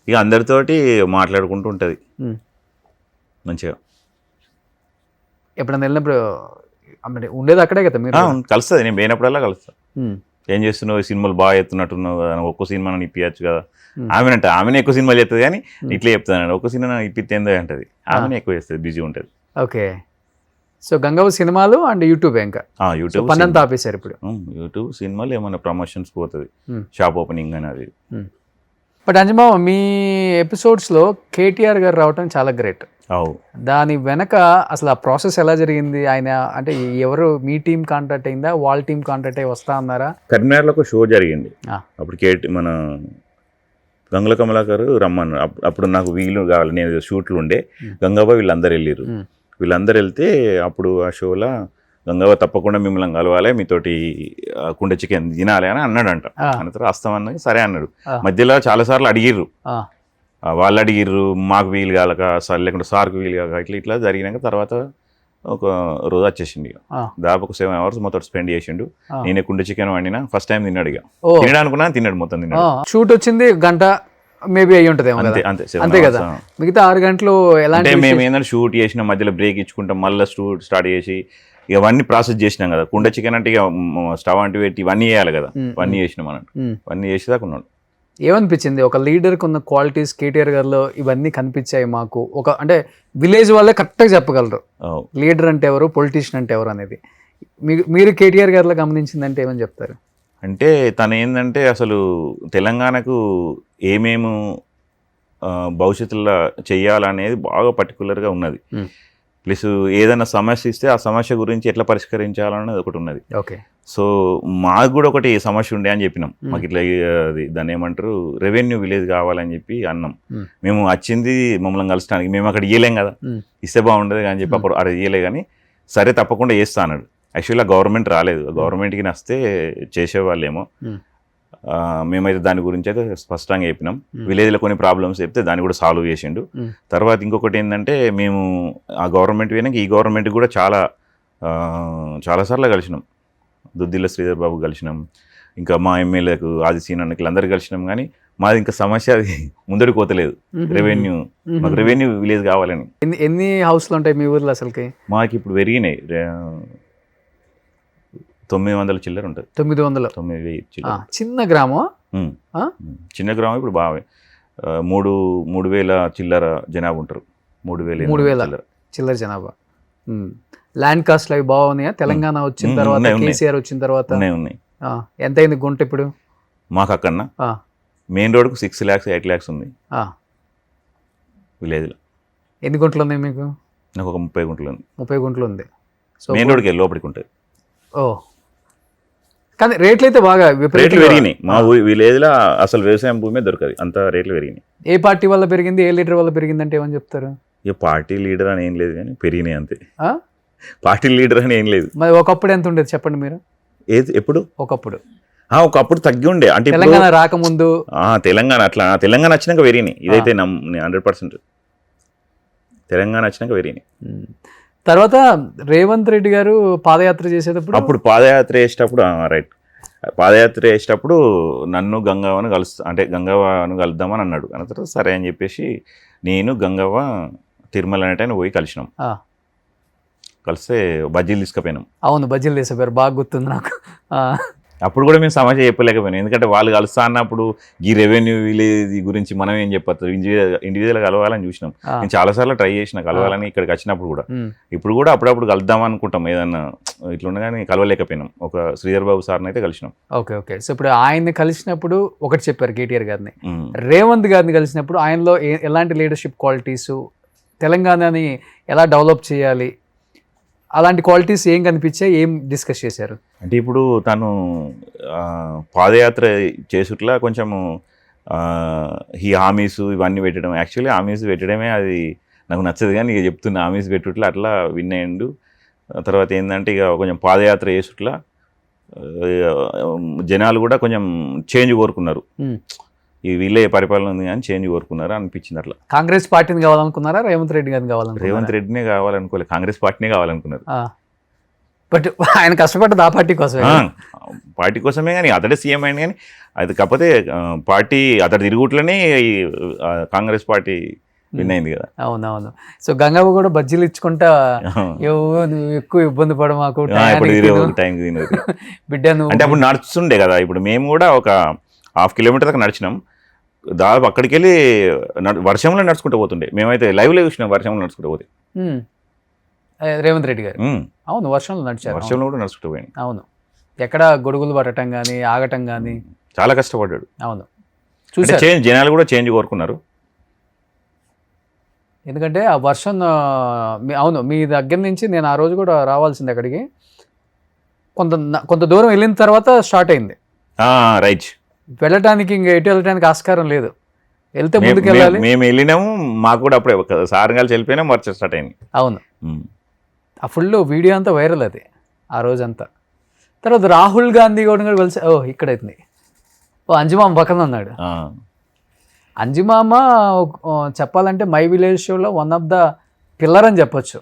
S3: ఇక అందరితోటి మాట్లాడుకుంటూ ఉంటుంది మంచిగా.
S2: ఎప్పుడైనా వెళ్ళినప్పుడు అంటే ఉండేది అక్కడే కదా మీరు?
S3: కలుస్తుంది, నేను పోయినప్పుడల్లా కలుస్తాను. ఏం చేస్తున్నావు, సినిమాలు బాగా ఎత్తున్నట్టున్నావు కదా, ఒక్క సినిమా ఇప్పించచ్చు కదా. ఆమెనే ఎక్కువ సినిమాలు చేస్తుంది, కానీ ఇట్లా చెప్తాను ఒక్క సినిమా ఇప్పిస్తేందో అంటది. ఆమెనే ఎక్కువ చేస్తుంది, బిజీ ఉంటుంది.
S2: ఓకే. సో గంగవ్వ సినిమాలు అండ్ యూట్యూబ్, ఇంకా యూట్యూబ్ పని అంతా ఆపేశారు ఇప్పుడు?
S3: యూట్యూబ్, సినిమాలు, ఏమైనా ప్రమోషన్స్ పోతుంది, షాప్ ఓపెనింగ్ అని అది.
S2: బట్ అంజమామ, మీ ఎపిసోడ్స్లో కేటీఆర్ గారు రావటం చాలా గ్రేట్. దాని వెనక అసలు ఆ ప్రాసెస్ ఎలా జరిగింది? ఆయన అంటే ఎవరు, మీ టీం కాంటాక్ట్ అయిందా, వాళ్ళ టీం కాంటాక్ట్ అయ్యి వస్తా అన్నారా?
S3: కరీంనగర్లో ఒక షో జరిగింది, అప్పుడు మన గంగుల కమలాకర్ రమ్మన్నారు. అప్పుడు నాకు వీలు కావాలి, నేను షూట్లు ఉండే, గంగవ్వ వీళ్ళందరూ వెళ్ళారు. వీళ్ళందరూ వెళ్తే అప్పుడు ఆ షోలో గంగవ్వ తప్పకుండా మిమ్మల్ని కలవాలి, మీతోటి కుండ చికెన్ తినాలి అని అన్నాడంట. అన్న తర్వాత వస్తామన్నది సరే అన్నాడు. మధ్యలో చాలాసార్లు అడిగిర్రు, వాళ్ళు అడిగిర్రు, మాకు వీలు కాలక, లేకుంటే సార్కు వీలు కాక, ఇట్లా జరిగినాక తర్వాత ఒక రోజు వచ్చేసిండు. దాదాపు ఒక 7 hours మొత్తం స్పెండ్ చేసిండు. నేనే కుండ చికెన్ వండినా, ఫస్ట్ టైం తిన్నాడు. ఇక తినడా అనుకున్నా, తిన్నాడు, మొత్తం తిన్నాడు.
S2: షూట్ వచ్చింది గంట మేబీ అయ్యి ఉంటుంది అంతే కదా, మిగతా 6 గంటలు ఎలా అంటే
S3: మేము ఏంటంటే షూట్ చేసిన మధ్యలో బ్రేక్ ఇచ్చుకుంటాం, మళ్ళీ షూట్ స్టార్ట్ చేసి ఇవన్నీ ప్రాసెస్ చేసినాం కదా. కుండ చికెన్ అంటే ఇక స్టవ్ అంటూ పెట్టి ఇవన్నీ చేయాలి కదా, ఇవన్నీ చేసినాం అన్నట్టు. ఇవన్నీ చేసేదాకా ఉన్నాడు.
S2: ఏమనిపించింది, ఒక లీడర్కి ఉన్న క్వాలిటీస్ కేటీఆర్ గారిలో ఇవన్నీ కనిపించాయి మాకు? ఒక అంటే విలేజ్ వాళ్ళే కరెక్ట్గా చెప్పగలరు లీడర్ అంటే ఎవరు, పొలిటీషియన్ అంటే ఎవరు అనేది. మీరు కేటీఆర్ గారిలో గమనించిందంటే ఏమని చెప్తారు?
S3: అంటే తను ఏంటంటే అసలు తెలంగాణకు ఏమేమి భవిష్యత్తులో చెయ్యాలనేది బాగా పర్టికులర్గా ఉన్నది. ప్లస్ ఏదైనా సమస్య ఇస్తే ఆ సమస్య గురించి ఎట్లా పరిష్కరించాలనేది ఒకటి ఉన్నది.
S2: ఓకే.
S3: సో మాకు కూడా ఒకటి సమస్య ఉండే అని చెప్పినాం. మాకు ఇట్లా దాన్ని ఏమంటారు, రెవెన్యూ విలేజ్ కావాలని చెప్పి అన్నాం. మేము వచ్చింది మమ్మల్ని కలచడానికి, మేము అక్కడ ఇయ్యలేం కదా, ఇస్తే బాగుండదు అని చెప్పి అప్పుడు అక్కడ ఇయ్యలే. కానీ సరే తప్పకుండా చేస్తా అన్నాడు. యాక్చువల్లీ గవర్నమెంట్ రాలేదు, గవర్నమెంట్కి నస్తే చేసేవాళ్ళేమో. మేమైతే దాని గురించి అయితే స్పష్టంగా చెప్పినాం. విలేజ్లో కొన్ని ప్రాబ్లమ్స్ చెప్తే దాన్ని కూడా సాల్వ్ చేసిండు. తర్వాత ఇంకొకటి ఏంటంటే, మేము ఆ గవర్నమెంట్ పోయినాక ఈ గవర్నమెంట్ కూడా చాలా చాలాసార్లు కలిసినాం. దుద్దిల్ల శ్రీధర్ బాబు కలిసినాం, ఇంకా మా ఎమ్మెల్యేలకు ఆది సీనానికి అందరు కలిసినాం. కానీ మాది ఇంకా సమస్య అది ముందడికి పోతలేదు. రెవెన్యూ, మాకు రెవెన్యూ విలేజ్ కావాలని.
S2: ఎన్ని హౌస్లు ఉంటాయి మీ ఊర్లో అసలుకి?
S3: మాకు ఇప్పుడు పెరిగినాయి, 900 చిల్లర ఉంటుంది.
S2: 900.
S3: 9,000 చిల్లర.
S2: చిన్న గ్రామం.
S3: చిన్న గ్రామం. ఇప్పుడు బాగా 3,000 చిల్లర జనాభా ఉంటారు. 3,000
S2: చిల్లర జనాభా. ల్యాండ్ కాస్ట్లు అవి బాగున్నాయా? తెలంగాణ వచ్చిన తర్వాత, కేసీఆర్ వచ్చిన తర్వాత
S3: ఉన్నాయి.
S2: ఎంత అయింది గుంట ఇప్పుడు
S3: మాకు? అక్కడన్నా మెయిన్ రోడ్కు 6 lakhs 8 lakhs ఉంది విలేజ్లో.
S2: ఎన్ని గుంటలు ఉన్నాయి మీకు?
S3: నాకు ఒక 30 గుంటలు ఉంది.
S2: 30 గుంటలు ఉంది. సో
S3: మెయిన్ రోడ్కి లోపలికి ఉంటుంది.
S2: కానీ రేట్లు అయితే బాగా
S3: రేట్లు పెరిగినాయి. మా విలేజ్లో అసలు వ్యవసాయం భూమి దొరకదు, అంత రేట్లు పెరిగినాయి.
S2: ఏ పార్టీ వల్ల పెరిగింది, ఏ లీడర్ వల్ల పెరిగింది అంటే ఏమని చెప్తారు?
S3: ఇక పార్టీ లీడర్ అని ఏం లేదు, కానీ పెరిగినాయి అంతే. పార్టీ లీడర్ అని ఏం లేదు.
S2: మరి ఒకప్పుడు ఎంత ఉండేది చెప్పండి మీరు?
S3: ఎప్పుడు?
S2: ఒకప్పుడు
S3: తగ్గి ఉండే. అంటే
S2: తెలంగాణ రాకముందు.
S3: తెలంగాణ అట్లా, తెలంగాణ వచ్చినాక పెరిగినాయి. ఇదైతే 100% తెలంగాణ వచ్చినాక పెరిగినాయి.
S2: తర్వాత రేవంత్ రెడ్డి గారు పాదయాత్ర చేసేటప్పుడు,
S3: అప్పుడు పాదయాత్ర చేసేటప్పుడు రైట్, పాదయాత్ర చేసేటప్పుడు నన్ను గంగవ్వను గంగవ్వను కలుద్దామని అన్నాడు. అన్న తర్వాత సరే అని చెప్పేసి నేను గంగవ్వ తిరుమల అనేటైనా పోయి కలిసినాం. కలిస్తే బజ్జీలు తీసుకుపోయినాం.
S2: అవును, బజ్జీలు తీసిపోయారు, బాగా గుర్తుంది నాకు.
S3: అప్పుడు కూడా మేము సమస్య చెప్పలేకపోయినాం, ఎందుకంటే వాళ్ళు కలుస్తా అన్నప్పుడు ఈ రెవెన్యూ విలేజ్ గురించి మనం ఏం చెప్పచ్చు, ఇండివిజువల్గా కలవాలని చూసినాం. నేను చాలాసార్లు ట్రై చేసిన కలవాలని ఇక్కడికి వచ్చినప్పుడు కూడా. ఇప్పుడు కూడా అప్పుడప్పుడు కలుద్దాం అనుకుంటాం, ఏదన్నా ఇట్లా కానీ కలవలేకపోయినాం. ఒక శ్రీధర్ బాబు సార్ని అయితే కలిసినాం.
S2: ఓకే. సో ఇప్పుడు ఆయన్ని కలిసినప్పుడు ఒకటి చెప్పారు కేటీఆర్ గారిని, రేవంత్ గారిని కలిసినప్పుడు ఆయనలో ఎలాంటి లీడర్షిప్ క్వాలిటీస్, తెలంగాణని ఎలా డెవలప్ చేయాలి, అలాంటి క్వాలిటీస్ ఏం కనిపించాయి, ఏం డిస్కస్ చేశారు?
S3: అంటే ఇప్పుడు తను పాదయాత్ర చేసుట్లా కొంచెము ఈ హామీస్ ఇవన్నీ పెట్టడం, యాక్చువల్లీ హామీస్ పెట్టడమే అది నాకు నచ్చదు, కానీ ఇక చెప్తున్నా హామీస్ పెట్టుట్లా అట్లా విన్ అయ్యిండు. తర్వాత ఏంటంటే ఇక కొంచెం పాదయాత్ర చేసుట్లా జనాలు కూడా కొంచెం చేంజ్ కోరుకున్నారు. ఈ వీళ్ళే పరిపాలన ఉంది కానీ చేంజ్ కోరుకున్నారా అనిపించింది. అట్లా
S2: కాంగ్రెస్ పార్టీని కావాలనుకున్నారా, రేవంత్ రెడ్డి గారిని కావాలనుకున్నారా?
S3: రేవంత్ రెడ్డినే కావాలనుకోలేదు, కాంగ్రెస్ పార్టీనే కావాలనుకున్నారు.
S2: బట్ ఆయన కష్టపడ్డది ఆ పార్టీ కోసమే.
S3: పార్టీ కోసమే, కానీ అతడే సీఎం అయింది. కానీ అది కాకపోతే పార్టీ అతడి తిరుగుట్లోనే కాంగ్రెస్ పార్టీ విన్ అయింది కదా.
S2: అవునవును. సో గంగవ్వ కూడా బజ్జీలు ఇచ్చుకుంటా, నువ్వు ఎక్కువ ఇబ్బంది పడ మాకు బిడ్డ నువ్వు
S3: అంటే అప్పుడు నడుస్తుండే కదా. ఇప్పుడు మేము కూడా ఒక 1/2 kilometer దాకా నడిచినాం. దాదాపు అక్కడికి వెళ్ళి వర్షంలో నడుచుకుంటూ పోతుండే. మేమైతే లైవ్లో చూసినాం వర్షంలో నడుచుకుంటూ పోతే.
S2: రేవంత్ రెడ్డి గారు అవును వర్షంలో నడిచారు.
S3: వర్షంలో కూడా నడుచుకుంటూ పోయింది.
S2: అవును, ఎక్కడ గొడుగులు పట్టడం కానీ ఆగటం కానీ
S3: చాలా కష్టపడ్డాడు.
S2: అవును, చూసారు.
S3: చేంజ్ జనాలు కూడా చేంజ్ కోరుకున్నారు.
S2: ఎందుకంటే ఆ వర్షం అవును మీ దగ్గర నుంచి నేను ఆ రోజు కూడా రావాల్సింది అక్కడికి. కొంత దూరం వెళ్ళిన తర్వాత స్టార్ట్ అయింది.
S3: రైట్,
S2: వెళ్ళటానికి ఇంకా ఎటు వెళ్ళటానికి ఆస్కారం లేదు, వెళ్తే ముందుకు వెళ్ళాలి.
S3: మేము వెళ్ళినాము, మాకు కూడా అప్పుడే సార్ కలిసి వెళ్ళిపోయినాం, వర్షం స్టార్ట్ అయింది.
S2: అవును, ఆ ఫుల్ వీడియో అంతా వైరల్ అది ఆ రోజంతా. తర్వాత రాహుల్ గాంధీ కూడా కలిసి ఇక్కడైతుంది, అంజుమామ పక్కన ఉన్నాడు. అంజుమామ చెప్పాలంటే మై విలేజ్ షోలో వన్ ఆఫ్ ద పిల్లర్ అని చెప్పొచ్చు.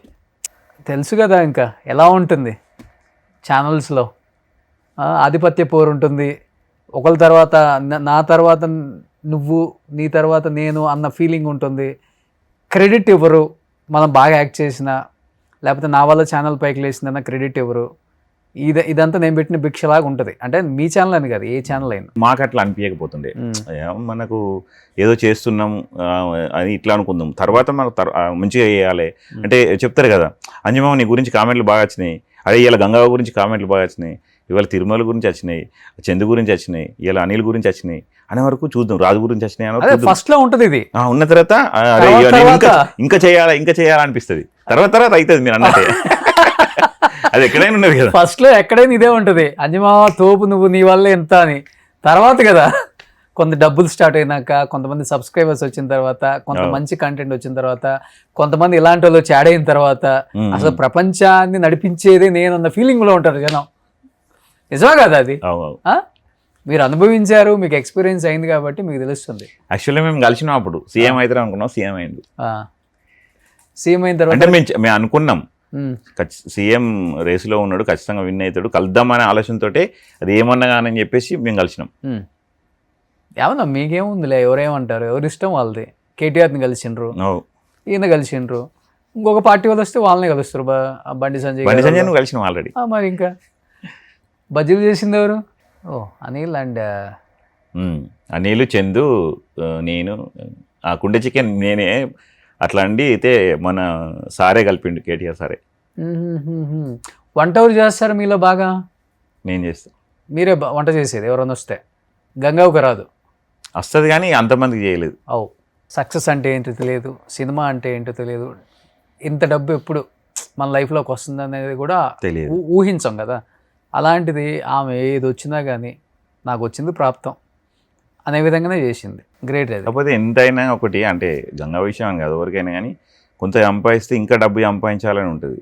S2: తెలుసు కదా ఇంకా ఎలా ఉంటుంది ఛానల్స్లో, ఆధిపత్య పోరు ఉంటుంది. ఒకళ్ళ తర్వాత నా తర్వాత నువ్వు, నీ తర్వాత నేను అన్న ఫీలింగ్ ఉంటుంది. క్రెడిట్ ఇవ్వరు, మనం బాగా యాక్ట్ చేసినా లేకపోతే నా వల్ల ఛానల్ పైకి లేచిందన్న క్రెడిట్ ఇవ్వరు. ఇదంతా నేను పెట్టిన భిక్షలాగా ఉంటుంది. అంటే మీ ఛానల్ అని కాదు, ఏ ఛానల్ అయినా.
S3: మాకు అట్లా అనిపించకపోతుండే, మనకు ఏదో చేస్తున్నాం అని ఇట్లా అనుకుందాం. తర్వాత మనకు మంచిగా చేయాలి అంటే చెప్తారు కదా, అంజమామ నీ గురించి కామెంట్లు బాగా వచ్చినాయి, అదే ఇలా గంగవ్వ గురించి కామెంట్లు బాగా వచ్చినాయి, ఇవాళ తిరుమల గురించి వచ్చినాయి, చందు గురించి వచ్చినాయి, ఇలా అనిల్ గురించి వచ్చినాయి అనే వరకు చూద్దాం, రాజు గురించి వచ్చినాయి అని
S2: ఫస్ట్ లో ఉంటుంది. ఇది
S3: ఉన్న తర్వాత ఇంకా చేయాలా అనిపిస్తుంది. తర్వాత అవుతుంది మీరు అన్నట్టే. అది ఎక్కడైనా ఉన్నది కదా,
S2: ఫస్ట్ లో ఎక్కడైనా ఇదే ఉంటుంది. అంజమామ తోపు, నువ్వు నీ వల్ల ఎంత అని. తర్వాత కదా కొంత డబ్బులు స్టార్ట్ అయినాక, కొంతమంది సబ్స్క్రైబర్స్ వచ్చిన తర్వాత, కొంత మంచి కంటెంట్ వచ్చిన తర్వాత, కొంతమంది ఇలాంటి వాళ్ళు చాడ్ అయిన తర్వాత, అసలు ప్రపంచాన్ని నడిపించేదే నేనన్న ఫీలింగ్ లో ఉంటారు జనం. నిజమా కదా అది? మీరు అనుభవించారు, మీకు ఎక్స్పీరియన్స్ అయింది కాబట్టి మీకు తెలుస్తుంది.
S3: యాక్చువల్లీ మేము కలిసినాం అప్పుడు, సీఎం అయితే అనుకున్నాం, సీఎం అయింది.
S2: సీఎం అయిన తర్వాత
S3: అంటే మేము అనుకున్నాం సీఎం రేసులో ఉన్నాడు, ఖచ్చితంగా విన్ అవుతాడు, కలుద్దామనే ఆలోచనతోటే అది ఏమన్నా కానీ చెప్పేసి మేము కలిసినాం.
S2: ఏమన్నా మీకేముందిలే, ఎవరేమంటారు, ఎవరి ఇష్టం వాళ్ళది. కేటీఆర్ని కలిసిండ్రు, ఈయన కలిసిండ్రు, ఇంకొక పార్టీ వాళ్ళు వస్తే వాళ్ళని కలుస్తారు. బండి సంజయ్
S3: నువ్వు కలిసినాం ఆల్రెడీ.
S2: మరి ఇంకా బజ్జీలు చేసింది ఎవరు? ఓ అనిల్ అండ్
S3: అనిల్, చందు, నేను. ఆ కుండ చికెన్ నేనే అట్లా అండి. అయితే మన సారే కలిపిండు, కేటీఆర్ సారే.
S2: వంట ఎవరు చేస్తారు మీలో బాగా?
S3: నేను చేస్తాను.
S2: మీరే వంట చేసేది ఎవరైనా వస్తే? గంగావుకి రాదు.
S3: వస్తుంది కానీ అంతమందికి చేయలేదు.
S2: సక్సెస్ అంటే ఏంటో తెలియదు, సినిమా అంటే ఏంటో తెలియదు, ఇంత డబ్బు ఎప్పుడు మన లైఫ్లోకి వస్తుంది అనేది కూడా
S3: తెలియదు,
S2: ఊహించాం కదా. అలాంటిది ఆమె ఏది వచ్చినా కానీ నాకు వచ్చింది ప్రాప్తం అనే విధంగానే చేసింది. గ్రేట్. అది
S3: కాకపోతే ఎంతైనా ఒకటి అంటే గంగా విషయం అని కాదు, ఎవరికైనా కానీ కొంత సంపాదిస్తే ఇంకా డబ్బు సంపాదించాలని ఉంటుంది.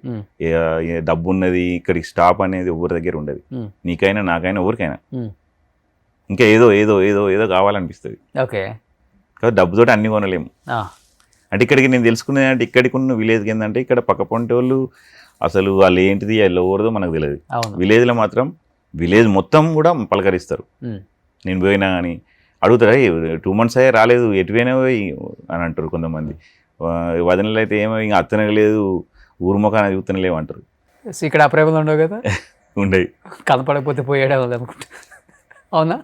S3: డబ్బు ఉన్నది ఇక్కడికి స్టాప్ అనేది ఎవరి దగ్గర ఉండదు. నీకైనా నాకైనా ఎవరికైనా ఇంకా ఏదో ఏదో ఏదో ఏదో కావాలనిపిస్తుంది.
S2: ఓకే,
S3: కాబట్టి డబ్బుతోటి అన్ని కొనలేము. అంటే ఇక్కడికి నేను తెలుసుకునేది అంటే ఇక్కడికి ఉన్న విలేజ్కి ఏంటంటే ఇక్కడ పక్క పొంటి వాళ్ళు అసలు వాళ్ళు ఏంటిది వాళ్ళు ఎవరిదో మనకు తెలియదు. విలేజ్లో మాత్రం విలేజ్ మొత్తం కూడా పలకరిస్తారు. నేను పోయినా కానీ అడుగుతారా 2 months అయ్యే రాలేదు, ఎటువైనా పోయి అని అంటారు కొంతమంది. వదనలు అయితే ఏమో ఇంకా అత్తనలేదు, ఊరు ముఖాన చూస్తనలేవు అంటారు.
S2: ఇక్కడ అప్రేమలు ఉండవు కదా.
S3: ఉండేవి,
S2: కనపడకపోతే పోయాడు అనుకుంటా. అవునా?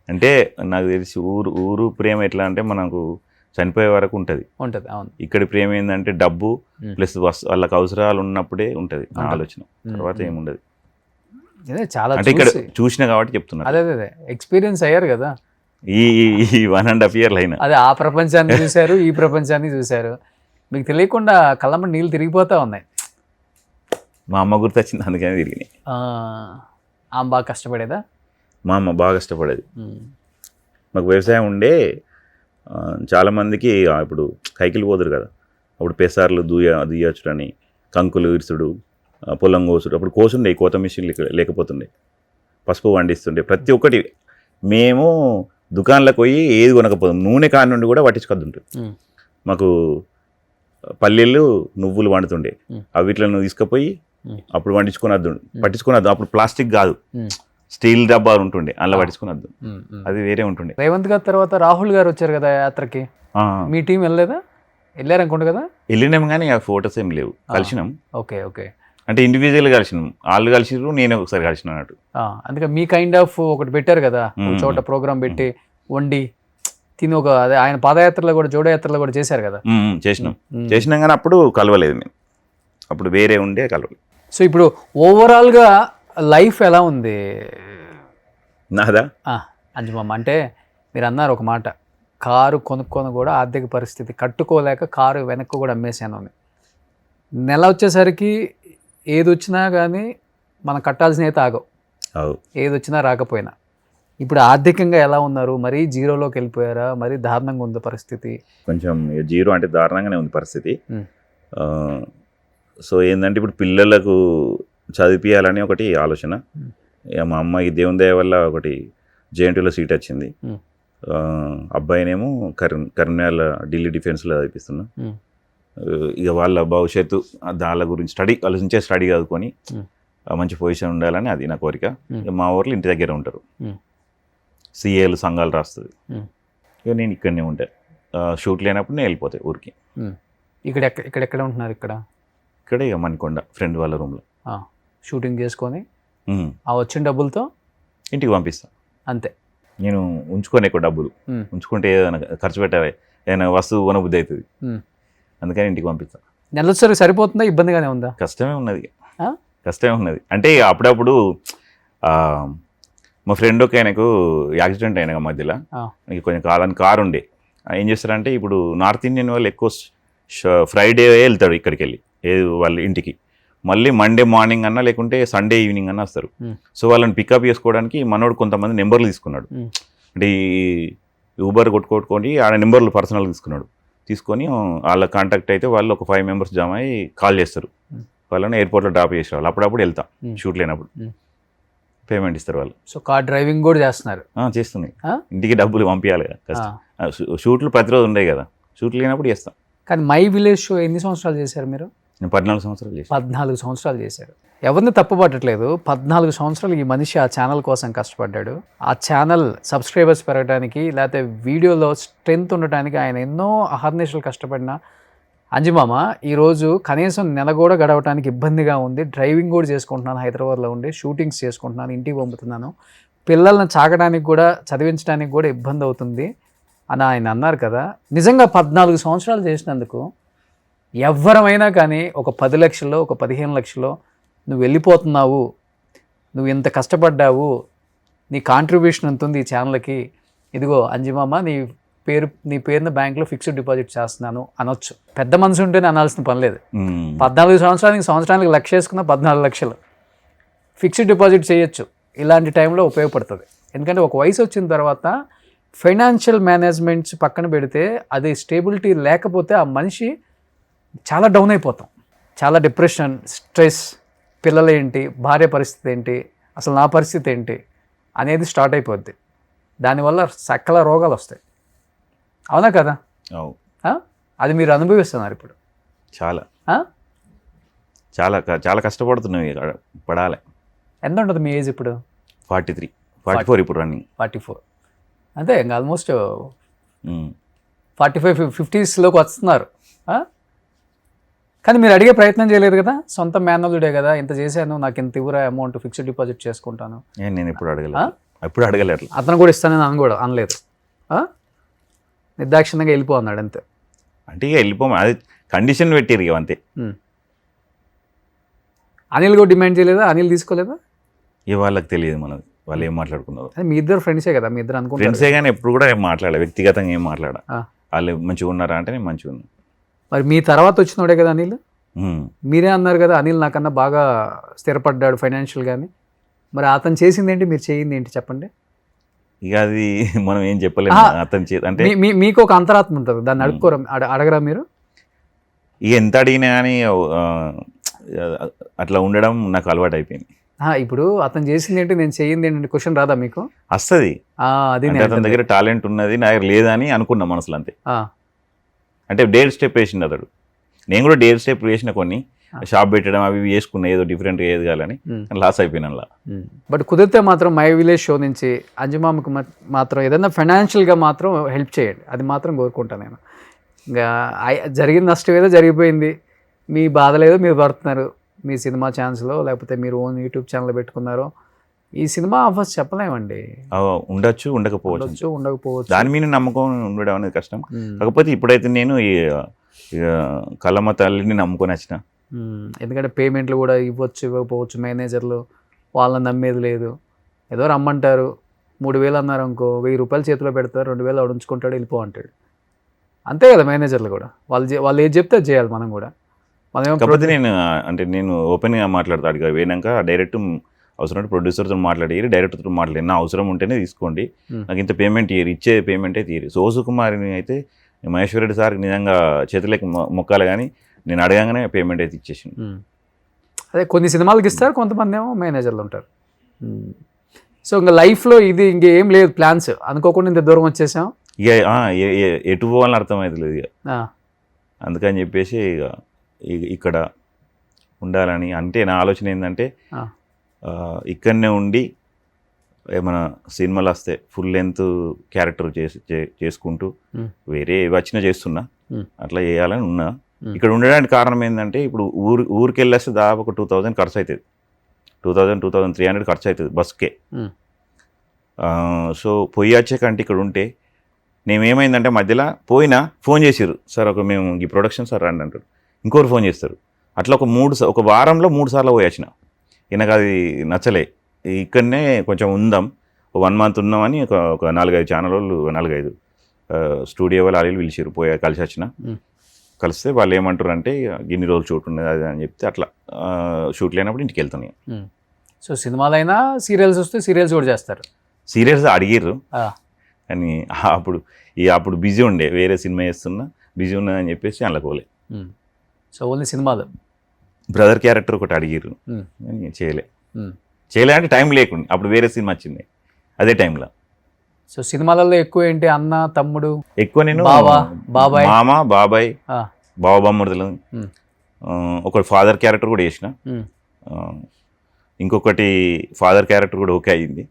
S3: అంటే నాకు తెలిసి ఊరు ప్రేమ ఎట్లా అంటే మనకు చనిపోయే వరకు ఉంటుంది.
S2: అవును. ఇక్కడ
S3: ప్రేమ ఏంటంటే డబ్బు ప్లస్ వాళ్ళకి అవసరాలు ఉన్నప్పుడే ఉంటుంది నా ఆలోచన, తర్వాత ఏముండదు.
S2: చాలా
S3: అంటే ఇక్కడ చూసినా కాబట్టి చెప్తున్నా.
S2: అదే ఎక్స్పీరియన్స్ అయ్యారు కదా
S3: ఈ 1.5 years అయినా.
S2: అదే ఆ ప్రపంచాన్ని చూశారు, ఈ ప్రపంచాన్ని చూశారు. మీకు తెలియకుండా కళ్ళమ్మ నీళ్ళు తిరిగిపోతా ఉన్నాయి.
S3: మా అమ్మ గుర్తొచ్చింది, అందుకనే తిరిగినాయి.
S2: ఆమె బాగా కష్టపడేదా?
S3: మా అమ్మ బాగా కష్టపడేది. మాకు వ్యవసాయం ఉండే, చాలామందికి ఇప్పుడు కైకిలు పోదురు కదా, అప్పుడు పెసార్లు దుయ్యొచ్చుడని, కంకులు ఇరుసుడు, పొలం కోసుడు. అప్పుడు కోసుండే, కోత మిషన్ లేకపోతుండే, పసుపు వండిస్తుండే. ప్రతి ఒక్కటి మేము దుకాణంలోకి పోయి ఏది కొనకపోతాం. నూనె కాని నుండి కూడా పట్టించుకొద్దుంటుంది. మాకు పల్లీలు నువ్వులు వండుతుండే, అవి వీటిలో తీసుకుపోయి అప్పుడు పట్టించుకున్నద్దు. అప్పుడు ప్లాస్టిక్ కాదు, స్టీల్ డబ్బాలు ఉంటుండే, అలా పట్టించుకున్నద్దు, అది వేరే ఉంటుండే.
S2: రేవంత్ గారి తర్వాత రాహుల్ గారు వచ్చారు కదా యాత్రకి, మీ టీం వెళ్ళలేదా? వెళ్ళారనుకోండి కదా.
S3: వెళ్ళినాం కానీ ఆ ఫొటోస్ ఏం లేవు. కలిసినాం.
S2: ఓకే.
S3: అంటే ఇండివిజువల్ కలిసినాం, వాళ్ళు కలిసిరు, నేను ఒకసారి కలిసిన అన్నట్టు.
S2: అందుకే మీ కైండ్ ఆఫ్ ఒకటి పెట్టారు కదా, ఒక చోట ప్రోగ్రామ్ పెట్టి వండి తిని ఒక అదే ఆయన పాదయాత్రలో కూడా జోడయాత్రలో కూడా చేశారు కదా.
S3: చేసినాం కానీ అప్పుడు కలవలేదు మేము, అప్పుడు వేరే ఉండే కలవలేదు.
S2: సో ఇప్పుడు ఓవరాల్గా లైఫ్ ఎలా ఉంది
S3: నాదా?
S2: అంజుమమ్మ, అంటే మీరు అన్నారు ఒక మాట, కారు కొనుక్కొని కూడా ఆర్థిక పరిస్థితి కట్టుకోలేక కారు వెనక్కి కూడా అమ్మేసాను అని. నెల వచ్చేసరికి ఏది వచ్చినా కానీ మనం కట్టాల్సిన అయితే ఆగవు, ఏది వచ్చినా రాకపోయినా. ఇప్పుడు ఆర్థికంగా ఎలా ఉన్నారు? మరీ జీరోలోకి వెళ్ళిపోయారా? మరీ దారుణంగా ఉంది పరిస్థితి?
S3: కొంచెం జీరో అంటే దారుణంగానే ఉంది పరిస్థితి. సో ఏంటంటే ఇప్పుడు పిల్లలకు చదివించాలని ఒకటి ఆలోచన. మా అమ్మాయి దేవుని దయ వల్ల ఒకటి జేఎన్టీలో సీట్ వచ్చింది. అబ్బాయినేమో కరీంనగర్ ఢిల్లీ డిఫెన్స్లో చదివిస్తున్నా. ఇక వాళ్ళ భవిష్యత్తు దాని గురించి ఆలోచించే స్టడీ చదువుకొని మంచి పొజిషన్ ఉండాలని అది నా కోరిక. మా ఊర్లో ఇంటి దగ్గర ఉంటారు, సిఏలు సంఘాలు రాస్తుంది. ఇక నేను ఇక్కడనే ఉంటాను. షూట్ లేనప్పుడు నేను వెళ్ళిపోతాయి ఊరికి.
S2: ఎక్కడ ఉంటున్నారు?
S3: ఇక్కడ ఇక మణికొండ ఫ్రెండ్ వాళ్ళ రూమ్లో
S2: షూటింగ్ చేసుకొని ఆ వచ్చిన డబ్బులతో
S3: ఇంటికి పంపిస్తాను.
S2: అంతే.
S3: నేను ఉంచుకొని ఎక్కువ డబ్బులు ఉంచుకుంటే ఏదైనా ఖర్చు పెట్టాలి, ఏదైనా వస్తువు కొనబుద్ధి అవుతుంది, అందుకని ఇంటికి పంపిస్తాను.
S2: నెలసరి సరిపోతుందా? ఇబ్బందిగానే ఉందా?
S3: కష్టమే ఉన్నది. అంటే అప్పుడప్పుడు మా ఫ్రెండ్ ఒక ఆయనకు యాక్సిడెంట్ అయిన మధ్యలో కొంచెం కాలానికి కారు ఉండే. ఏం చేస్తారంటే ఇప్పుడు నార్త్ ఇండియన్ వాళ్ళు ఎక్కువ ఫ్రైడే వెళ్తాడు ఇక్కడికి వెళ్ళి వాళ్ళ ఇంటికి, మళ్ళీ మండే మార్నింగ్ అన్నా లేకుంటే సండే ఈవినింగ్ అన్నా వస్తారు. సో వాళ్ళని పికప్ చేసుకోవడానికి మనోడు కొంతమంది నెంబర్లు తీసుకున్నాడు. అంటే ఈ ఊబర్ కొట్టుకొని ఆడ నెంబర్లు పర్సనల్ తీసుకొని వాళ్ళ కాంటాక్ట్ అయితే వాళ్ళు ఒక 5 members జామ అయ్యి కాల్ చేస్తారు. వాళ్ళని ఎయిర్పోర్ట్లో డ్రాప్ చేసేవాళ్ళు. అప్పుడప్పుడు వెళ్తాం షూట్ లేనప్పుడు, పేమెంట్ ఇస్తారు వాళ్ళు.
S2: సో కార్ డ్రైవింగ్ కూడా చేస్తున్నారు?
S3: చేస్తున్నాయి. ఇంటికి డబ్బులు పంపించాలి కదా, షూట్లు ప్రతిరోజు ఉండే కదా, షూట్లు లేనప్పుడు చేస్తాం.
S2: కానీ మై విలేజ్ షో ఎన్ని సంవత్సరాలు చేశారు మీరు?
S3: నేను 14 సంవత్సరాలు చేశాను.
S2: 14 సంవత్సరాలు చేశారు. ఎవరిని తప్పుపట్టట్లేదు. 14 సంవత్సరాలు ఈ మనిషి ఆ ఛానల్ కోసం కష్టపడ్డాడు. ఆ ఛానల్ సబ్స్క్రైబర్స్ పెరగడానికి లేకపోతే వీడియోలో స్ట్రెంత్ ఉండటానికి ఆయన ఎన్నో అహర్నిశలు కష్టపడిన అంజిమామ ఈరోజు కనీసం నెల కూడా గడవటానికి ఇబ్బందిగా ఉంది. డ్రైవింగ్ కూడా చేసుకుంటున్నాను, హైదరాబాద్లో ఉండి షూటింగ్స్ చేసుకుంటున్నాను, ఇంటికి పంపుతున్నాను, పిల్లల్ని చాకడానికి కూడా చదివించడానికి కూడా ఇబ్బంది అవుతుంది అని ఆయన అన్నారు కదా. నిజంగా 14 సంవత్సరాలు చేసినందుకు ఎవరమైనా కానీ ఒక 10 లక్షల్లో ఒక 15 లక్షల్లో నువ్వు వెళ్ళిపోతున్నావు, నువ్వు ఇంత కష్టపడ్డావు, నీ కాంట్రిబ్యూషన్ ఎంత ఉంది ఈ ఛానల్కి, ఇదిగో అంజిమామ నీ పేరున బ్యాంక్లో ఫిక్స్డ్ డిపాజిట్ చేస్తున్నాను అనొచ్చు. పెద్ద మనసు ఉంటేనే అనాల్సిన పని లేదు. 14 సంవత్సరానికి లక్ష వేసుకున్న 14 లక్షలు ఫిక్స్డ్ డిపాజిట్ చేయొచ్చు. ఇలాంటి టైంలో ఉపయోగపడుతుంది. ఎందుకంటే ఒక వయసు వచ్చిన తర్వాత ఫైనాన్షియల్ మేనేజ్మెంట్స్ పక్కన పెడితే అది స్టేబిలిటీ లేకపోతే ఆ మనిషి చాలా డౌన్ అయిపోతాం. చాలా డిప్రెషన్, స్ట్రెస్, పిల్లలు ఏంటి, భార్య పరిస్థితి ఏంటి, అసలు నా పరిస్థితి ఏంటి అనేది స్టార్ట్ అయిపోద్ది. దానివల్ల సకల రోగాలు వస్తాయి. అవునా కదా? అది మీరు అనుభవిస్తున్నారు ఇప్పుడు.
S3: చాలా చాలా చాలా కష్టపడుతున్నాయి, పడాలి.
S2: ఎంత ఉంటుంది మీ ఏజ్ ఇప్పుడు?
S3: 44 ఇప్పుడు రన్నింగ్.
S2: 44 అంతే ఇంకా ఆల్మోస్ట్ 45-50లోకి వస్తున్నారు. కానీ మీరు అడిగే ప్రయత్నం చేయలేదు కదా, సొంత మేనల్లుడే కదా, ఇంత చేశాను నాకు ఇంత ఇవ్వరా అమౌంట్ ఫిక్స్డ్ డిపాజిట్ చేసుకుంటాను.
S3: నేను ఎప్పుడు అడగలేదు.
S2: అతను కూడా ఇస్తానని కూడా అనలేదు. నిర్దాక్షిణ్యంగా వెళ్ళిపో అన్నాడు అంతే.
S3: అంటే ఇక వెళ్ళిపోమా, అది కండిషన్ పెట్టారు ఇక అంతే.
S2: అనిల్ కూడా డిమాండ్ చేయలేదా? అనిల్ తీసుకోలేదా?
S3: ఇక వాళ్ళకి తెలియదు మనది, వాళ్ళు ఏం మాట్లాడుకున్నారు.
S2: మీ ఇద్దరు ఫ్రెండ్సే కదా, మీ ఇద్దరు అనుకుంటారు.
S3: ఫ్రెండ్సే కానీ ఎప్పుడు కూడా ఏం మాట్లాడాలి, వ్యక్తిగతంగా ఏం మాట్లాడా. వాళ్ళు మంచిగా ఉన్నారా అంటే నేను మంచిగా ఉన్నా.
S2: మరి మీ తర్వాత వచ్చినోడే కదా అనిల్. మీరే అన్నారు కదా అనిల్ నాకన్నా బాగా స్థిరపడ్డాడు ఫైనాన్షియల్ కానీ. మరి అతను చేసింది ఏంటి, మీరు చేయింది ఏంటి చెప్పండి.
S3: ఇక అది మనం ఏం చెప్పలేము. అతను అంటే
S2: మీకు ఒక అంతరాత్మ ఉంటుంది, దాన్ని అడగరా మీరు?
S3: ఇక ఎంత అడిగినా కానీ అట్లా ఉండడం నాకు అలవాటు అయిపోయింది.
S2: ఇప్పుడు అతను చేసింది ఏంటి, నేను చేయింది ఏంటంటే క్వశ్చన్ రాదా మీకు?
S3: వస్తుంది.
S2: అది
S3: అతని దగ్గర టాలెంట్ ఉన్నది, నా దగ్గర లేదని అనుకున్నా మనసులో అంతే. అంటే డేర్ స్టెప్ వేసిండు అతడు. నేను కూడా డేర్ స్టెప్ వేసిన కొన్ని, షాప్ పెట్టడం అవి చేసుకున్నా, ఏదో డిఫరెంట్గా ఏది కావాలని, లాస్ అయిపోయినా అలా.
S2: బట్ కుదిరితే మాత్రం మై విలేజ్ షో నుంచి అంజుమామకి మాత్రం ఏదైనా ఫైనాన్షియల్గా మాత్రం హెల్ప్ చేయండి, అది మాత్రం కోరుకుంటాను నేను. ఇంకా జరిగిన నష్టం ఏదో జరిగిపోయింది, మీ బాధలేదో మీరు పడుతున్నారు, మీ సినిమా ఛాన్స్లో లేకపోతే మీరు ఓన్ యూట్యూబ్ ఛానల్ పెట్టుకున్నారో. ఈ సినిమా ఆఫర్స్ చెప్పలేమండి,
S3: ఉండొచ్చు ఉండకపోవచ్చు. దాని మీద నమ్మకం ఉండడం అనేది కష్టం. కాకపోతే ఇప్పుడైతే నేను ఈ కలమ్మ తల్లిని నమ్ముకొని వచ్చిన.
S2: ఎందుకంటే పేమెంట్లు కూడా ఇవ్వచ్చు ఇవ్వకపోవచ్చు, మేనేజర్లు వాళ్ళని నమ్మేది లేదు. ఏదో రమ్మంటారు, 3,000 అన్నారు అనుకో, 1,000 రూపాయలు చేతిలో పెడతారు, 2,000 ఉంచుకుంటాడు, వెళ్ళిపో అంటాడు. అంతే కదా మేనేజర్లు కూడా, వాళ్ళు ఏది చెప్తే అది చేయాలి మనం కూడా.
S3: కాకపోతే నేను ఓపెన్గా మాట్లాడతా, అడిగా పోయినాక డైరెక్ట్ అవసరం ప్రొడ్యూసర్తో మాట్లాడి డైరెక్టర్తో మాట్లాడి, నా అవసరం ఉంటేనే తీసుకోండి, నాకు ఇంత పేమెంట్ ఇచ్చే పేమెంటే తీరి. సో సుకుమారిని అయితే మహేశ్వర్ రెడ్డి సార్కి నిజంగా చేతులకి మొక్కాలి, కానీ నేను అడగగానే పేమెంట్ అయితే ఇచ్చేసింది.
S2: అదే కొన్ని సినిమాలకి ఇస్తారు, కొంతమంది ఏమో మేనేజర్లు ఉంటారు. సో ఇంకా లైఫ్లో ఇది ఇంకేం లేదు ప్లాన్స్, అనుకోకుండా ఇంత దూరం వచ్చేసాం.
S3: ఇక ఎటు పోవాలని అర్థమవుతలేదు ఇక, అందుకని చెప్పేసి ఇక ఇక్కడ ఉండాలని. అంటే నా ఆలోచన ఏంటంటే ఇక్కడనే ఉండి ఏమైనా సినిమాలు వస్తే ఫుల్ లెంత్ క్యారెక్టర్ చేసుకుంటూ వేరే వచ్చినా చేస్తున్నా, అట్లా చేయాలని ఉన్నా. ఇక్కడ ఉండడానికి కారణం ఏంటంటే ఇప్పుడు ఊరికి వెళ్ళేస్తే దాదాపు ఒక 2,000 ఖర్చు అవుతుంది, 2,000-2,300 ఖర్చు అవుతుంది బస్కే. సో పోయి వచ్చేకంటే ఇక్కడ ఉంటే నేనేమైందంటే మధ్యలో ఫోన్ చేసిర్రు, సార్ మేము ఈ ప్రొడక్షన్ సార్ రండి అంటారు, ఇంకోరు ఫోన్ చేస్తారు. అట్లా ఒక వారంలో 3 సార్లు పోయి వచ్చిన. నాకు అది నచ్చలే, ఇక్కడనే కొంచెం ఉందాం, 1 మంత్ ఉందామని ఒక 4-5 ఛానల్ వాళ్ళు 4-5 స్టూడియో వాళ్ళు వాళ్ళు పిలిచిరు, కలిసి వచ్చిన. కలిస్తే వాళ్ళు ఏమంటారు అంటే ఇన్ని రోజులు షూట్ ఉన్నది అది అని చెప్తే అట్లా షూట్ లేనప్పుడు ఇంటికి వెళ్తాను.
S2: సో సినిమాలైనా సీరియల్స్ వస్తే సీరియల్స్ కూడా చేస్తారు.
S3: సీరియల్స్ అడిగిర్రు కానీ అప్పుడు బిజీ ఉండే, వేరే సినిమా చేస్తున్నా, బిజీ ఉన్నదని చెప్పేసి అందులో పోలే.
S2: సో ఓన్లీ సినిమాలు.
S3: బ్రదర్ క్యారెక్టర్ ఒకటి అడిగిర్రు కానీ చేయలే అంటే టైం లేకుండా, అప్పుడు వేరే సినిమా వచ్చింది అదే టైంలో.
S2: సో సినిమాలలో ఎక్కువ ఏంటి, అన్న తమ్ముడు?
S3: ఎక్కువ నేను
S2: బాబాయ్,
S3: మామ, బాబాయ్, బావ బామ్మడులు, ఒక ఫాదర్ క్యారెక్టర్ కూడా చేసిన.
S2: ఉమ్.
S3: ఇంకొకటి ఫాదర్ క్యారెక్టర్ కూడా ఓకే అయ్యింది,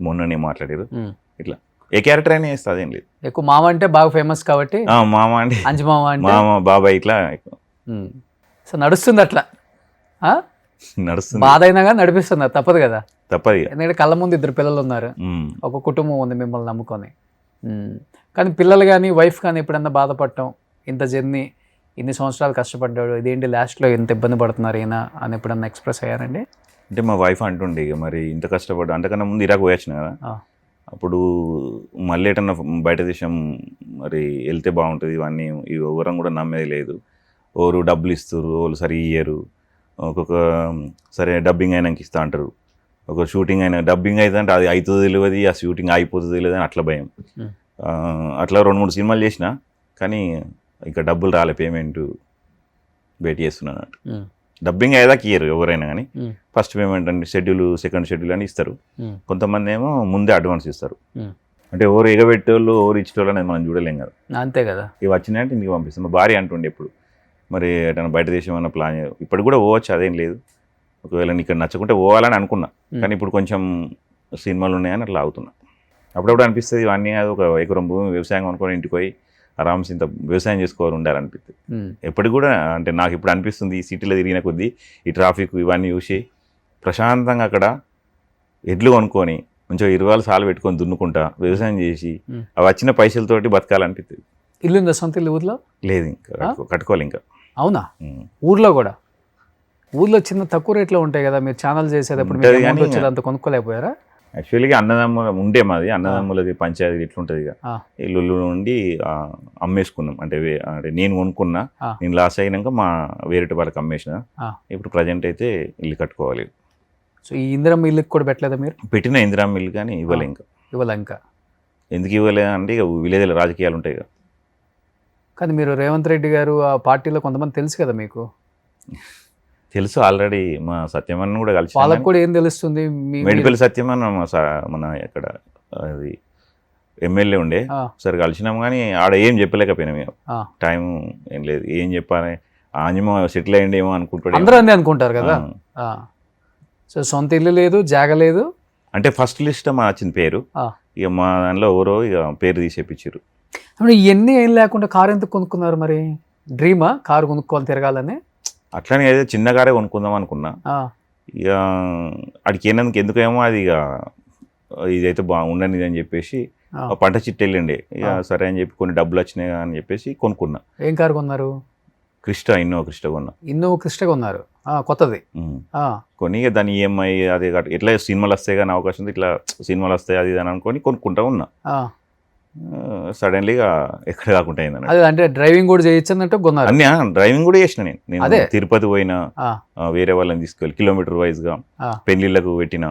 S3: మొన్ననే మాట్లాడారు.
S2: ఉమ్.
S3: ఇట్లా ఏ క్యారెక్టర్ అయినా వేస్తా, అదేం లేదు.
S2: ఎక్కువ మామ అంటే బాగా ఫేమస్ కాబట్టి
S3: మామ అంటే
S2: అంజి మామ అంటే
S3: మామ బాబాయ్ ఇట్లా
S2: సో నడుస్తుంది అట్లా. ఆ?
S3: నడుస్తుంది,
S2: బాధ అయినా కానీ నడిపిస్తున్నారు, తప్పదు కదా.
S3: తప్పదు ఇక.
S2: ఎందుకంటే కళ్ళ ముందు 2 పిల్లలు ఉన్నారు,
S3: ఉమ్.
S2: ఒక కుటుంబం ఉంది మిమ్మల్ని నమ్ముకొని. కానీ పిల్లలు కానీ వైఫ్ కానీ ఎప్పుడన్నా బాధపడటం, ఇంత జర్నీ ఇన్ని సంవత్సరాలు కష్టపడ్డాడు, ఇదేంటి లాస్ట్లో ఇంత ఇబ్బంది పడుతున్నారు ఈయన అని ఎప్పుడన్నా ఎక్స్ప్రెస్ అయ్యారండి?
S3: అంటే మా వైఫ్ అంటుండే ఇక మరి ఇంత కష్టపడ్డా, అంతకన్నా ముందు ఇరాక్ పోయొచ్చిన కదా,
S2: ఆ.
S3: అప్పుడు మళ్ళీ ఎటన్నా బయట దేశం మరి వెళ్తే బాగుంటుంది, ఇవన్నీ ఎవరం కూడా నమ్మేది లేదు. ఎవరు డబ్బులు ఇస్తారు, వాళ్ళు సరి ఇయ్యరు. ఒక్కొక్క సరే డబ్బింగ్ అయినాక ఇస్తా అంటారు, ఒక షూటింగ్ అయినా డబ్బింగ్ అయితే అంటే అది అవుతుంది తెలియదు, ఆ షూటింగ్ అయిపోతుంది తెలియదు అని అట్లా భయం. అట్లా 2-3 సినిమాలు చేసిన, కానీ ఇంకా డబ్బులు రాలే, పేమెంట్ వెయిట్ చేస్తున్నాను అన్నట్టు. డబ్బింగ్ అయ్యేదాకా ఇయ్యరు ఎవరైనా, కానీ ఫస్ట్ పేమెంట్ అంటే షెడ్యూల్, సెకండ్ షెడ్యూల్ అని ఇస్తారు. కొంతమంది ఏమో ముందే అడ్వాన్స్ ఇస్తారు. అంటే ఎవరు ఎగబెట్టేవాళ్ళు, ఎవరు ఇచ్చేవాళ్ళు అనేది మనం చూడలేం కదా.
S2: అంతే కదా.
S3: ఇవి వచ్చినాయంటే ఇంటికి పంపిస్తాం. మా భార్య అంటుండే ఎప్పుడు మరి ఎటన్నా బయట దేశం అన్న ప్లాన్, ఇప్పుడు కూడా పోవచ్చు, అదేం లేదు. ఒకవేళ నీకు ఇక్కడ నచ్చకుంటే పోవాలని అనుకున్నా, కానీ ఇప్పుడు కొంచెం సినిమాలు ఉన్నాయని అట్లా అవుతున్నా. అప్పుడప్పుడు అనిపిస్తుంది ఇవన్నీ ఒక ఎకరం భూమి వ్యవసాయం అనుకొని ఇంటికి పోయి ఆరామ్స్ ఇంత వ్యవసాయం చేసుకోవాలి ఉండాలనిపిస్తుంది. ఎప్పటికి కూడా అంటే నాకు ఇప్పుడు అనిపిస్తుంది, ఈ సిటీలో తిరిగిన కొద్దీ ఈ ట్రాఫిక్ ఇవన్నీ చూసి ప్రశాంతంగా అక్కడ ఎడ్లు కొనుక్కొని కొంచెం 20 సార్లు పెట్టుకొని దున్నుకుంటా వ్యవసాయం చేసి అవి వచ్చిన పైసలతోటి బతకాలనిపిస్తుంది.
S2: ఇల్లు ఉందా సొంత ఇల్లు ఊర్లో?
S3: లేదు, ఇంకా కట్టుకోవాలి ఇంకా.
S2: అవునా? ఊర్లో కూడా? ఊర్లో చిన్న తక్కువ రేట్లో ఉంటాయి కదా, మీరు ఛానల్ చేసేటప్పుడు మీరు అమౌంట్ వచ్చేది అంత కొనుక్కోలేకపోయారా?
S3: యాక్చువల్గా అన్నదమ్ముల ఉండే మాది, అన్నదమ్ములది పంచాయతీ ఇట్లుంటుంది ఇక, ఇల్లు నుండి అమ్మేసుకున్నాం. అంటే నేను కొనుక్కున్నా, నేను లాస్ అయినాక మా వేరే వాళ్ళకి అమ్మేసిన. ఇప్పుడు ప్రజెంట్ అయితే ఇల్లు కట్టుకోవాలి.
S2: సో ఈ ఇందిరమ్మ ఇల్లుకి కూడా పెట్టలేదా మీరు?
S3: పెట్టిన ఇందిరమ్మ ఇల్లు కానీ ఇవ్వలే ఇంకా.
S2: ఇవ్వలే ఇంకా?
S3: ఎందుకు ఇవ్వలే అంటే ఇక విలేజ్లో రాజకీయాలు ఉంటాయి కదా.
S2: కానీ మీరు రేవంత్ రెడ్డి గారు ఆ పార్టీలో కొంతమంది తెలుసు కదా మీకు?
S3: తెలుసు, ఆల్రెడీ మా సత్యమన్న కూడా కలిసి.
S2: వాళ్ళకి కూడా ఏం తెలుస్తుంది?
S3: మెడిపల్లి సత్యమన్న మన ఇక్కడ అది ఎమ్మెల్యే ఉండే, సరే కలిసినాం, కానీ ఆడ ఏం చెప్పలేకపోయినా మేము. టైం ఏం లేదు, ఏం చెప్పాలి, ఆంజమో సెటిల్ అయ్యింది ఏమో అనుకుంటాడు.
S2: అందరూ అన్నీ అనుకుంటారు కదా. సో సొంత ఇల్లు లేదు, జాగ లేదు.
S3: అంటే ఫస్ట్ లిస్ట్ మా వచ్చింది పేరు, ఇక మా దాంట్లో ఎవరో ఇక పేరు తీసేపించారు.
S2: ఇవన్నీ ఏం లేకుండా కారు ఎందుకు కొనుక్కున్నారు మరి? డ్రీమా కారు కొనుక్కోవాలి తిరగాలని?
S3: అట్లనే ఏదో చిన్న కారే కొనుక్కుందాం అనుకున్నా. ఇక అడికి వెళ్ళినందుకు ఎందుకేమో అది ఇక ఇదైతే ఉండనిది అని చెప్పేసి పంట చిట్టు వెళ్ళండి. ఇక సరే అని చెప్పి కొన్ని డబ్బులు వచ్చినాయి అని చెప్పేసి కొనుక్కున్నా.
S2: ఏం కారు కొన్నారు?
S3: ఇన్నోవా క్రిస్టా కొన్నా.
S2: ఇన్నోవా క్రిస్టా కొన్నారు, కొత్తది
S3: కొని. ఇక దాని ఈఎంఐ అదే ఎట్లా సినిమాలు వస్తాయి కానీ అవకాశం ఉంది, ఇట్లా సినిమాలు వస్తాయి అది అని అనుకొని కొనుక్కుంటా ఉన్నా. సడన్లీగా ఎక్కడ కాకుండా అయింది.
S2: అదే అంటే డ్రైవింగ్ కూడా చేయొచ్చు అన్నట్టు కొన్నారు?
S3: అన్నీ డ్రైవింగ్ కూడా చేసిన నేను తిరుపతి పోయినా, వేరే వాళ్ళని తీసుకెళ్ళి కిలోమీటర్ వైజ్గా పెళ్లిళ్ళకు పెట్టిన,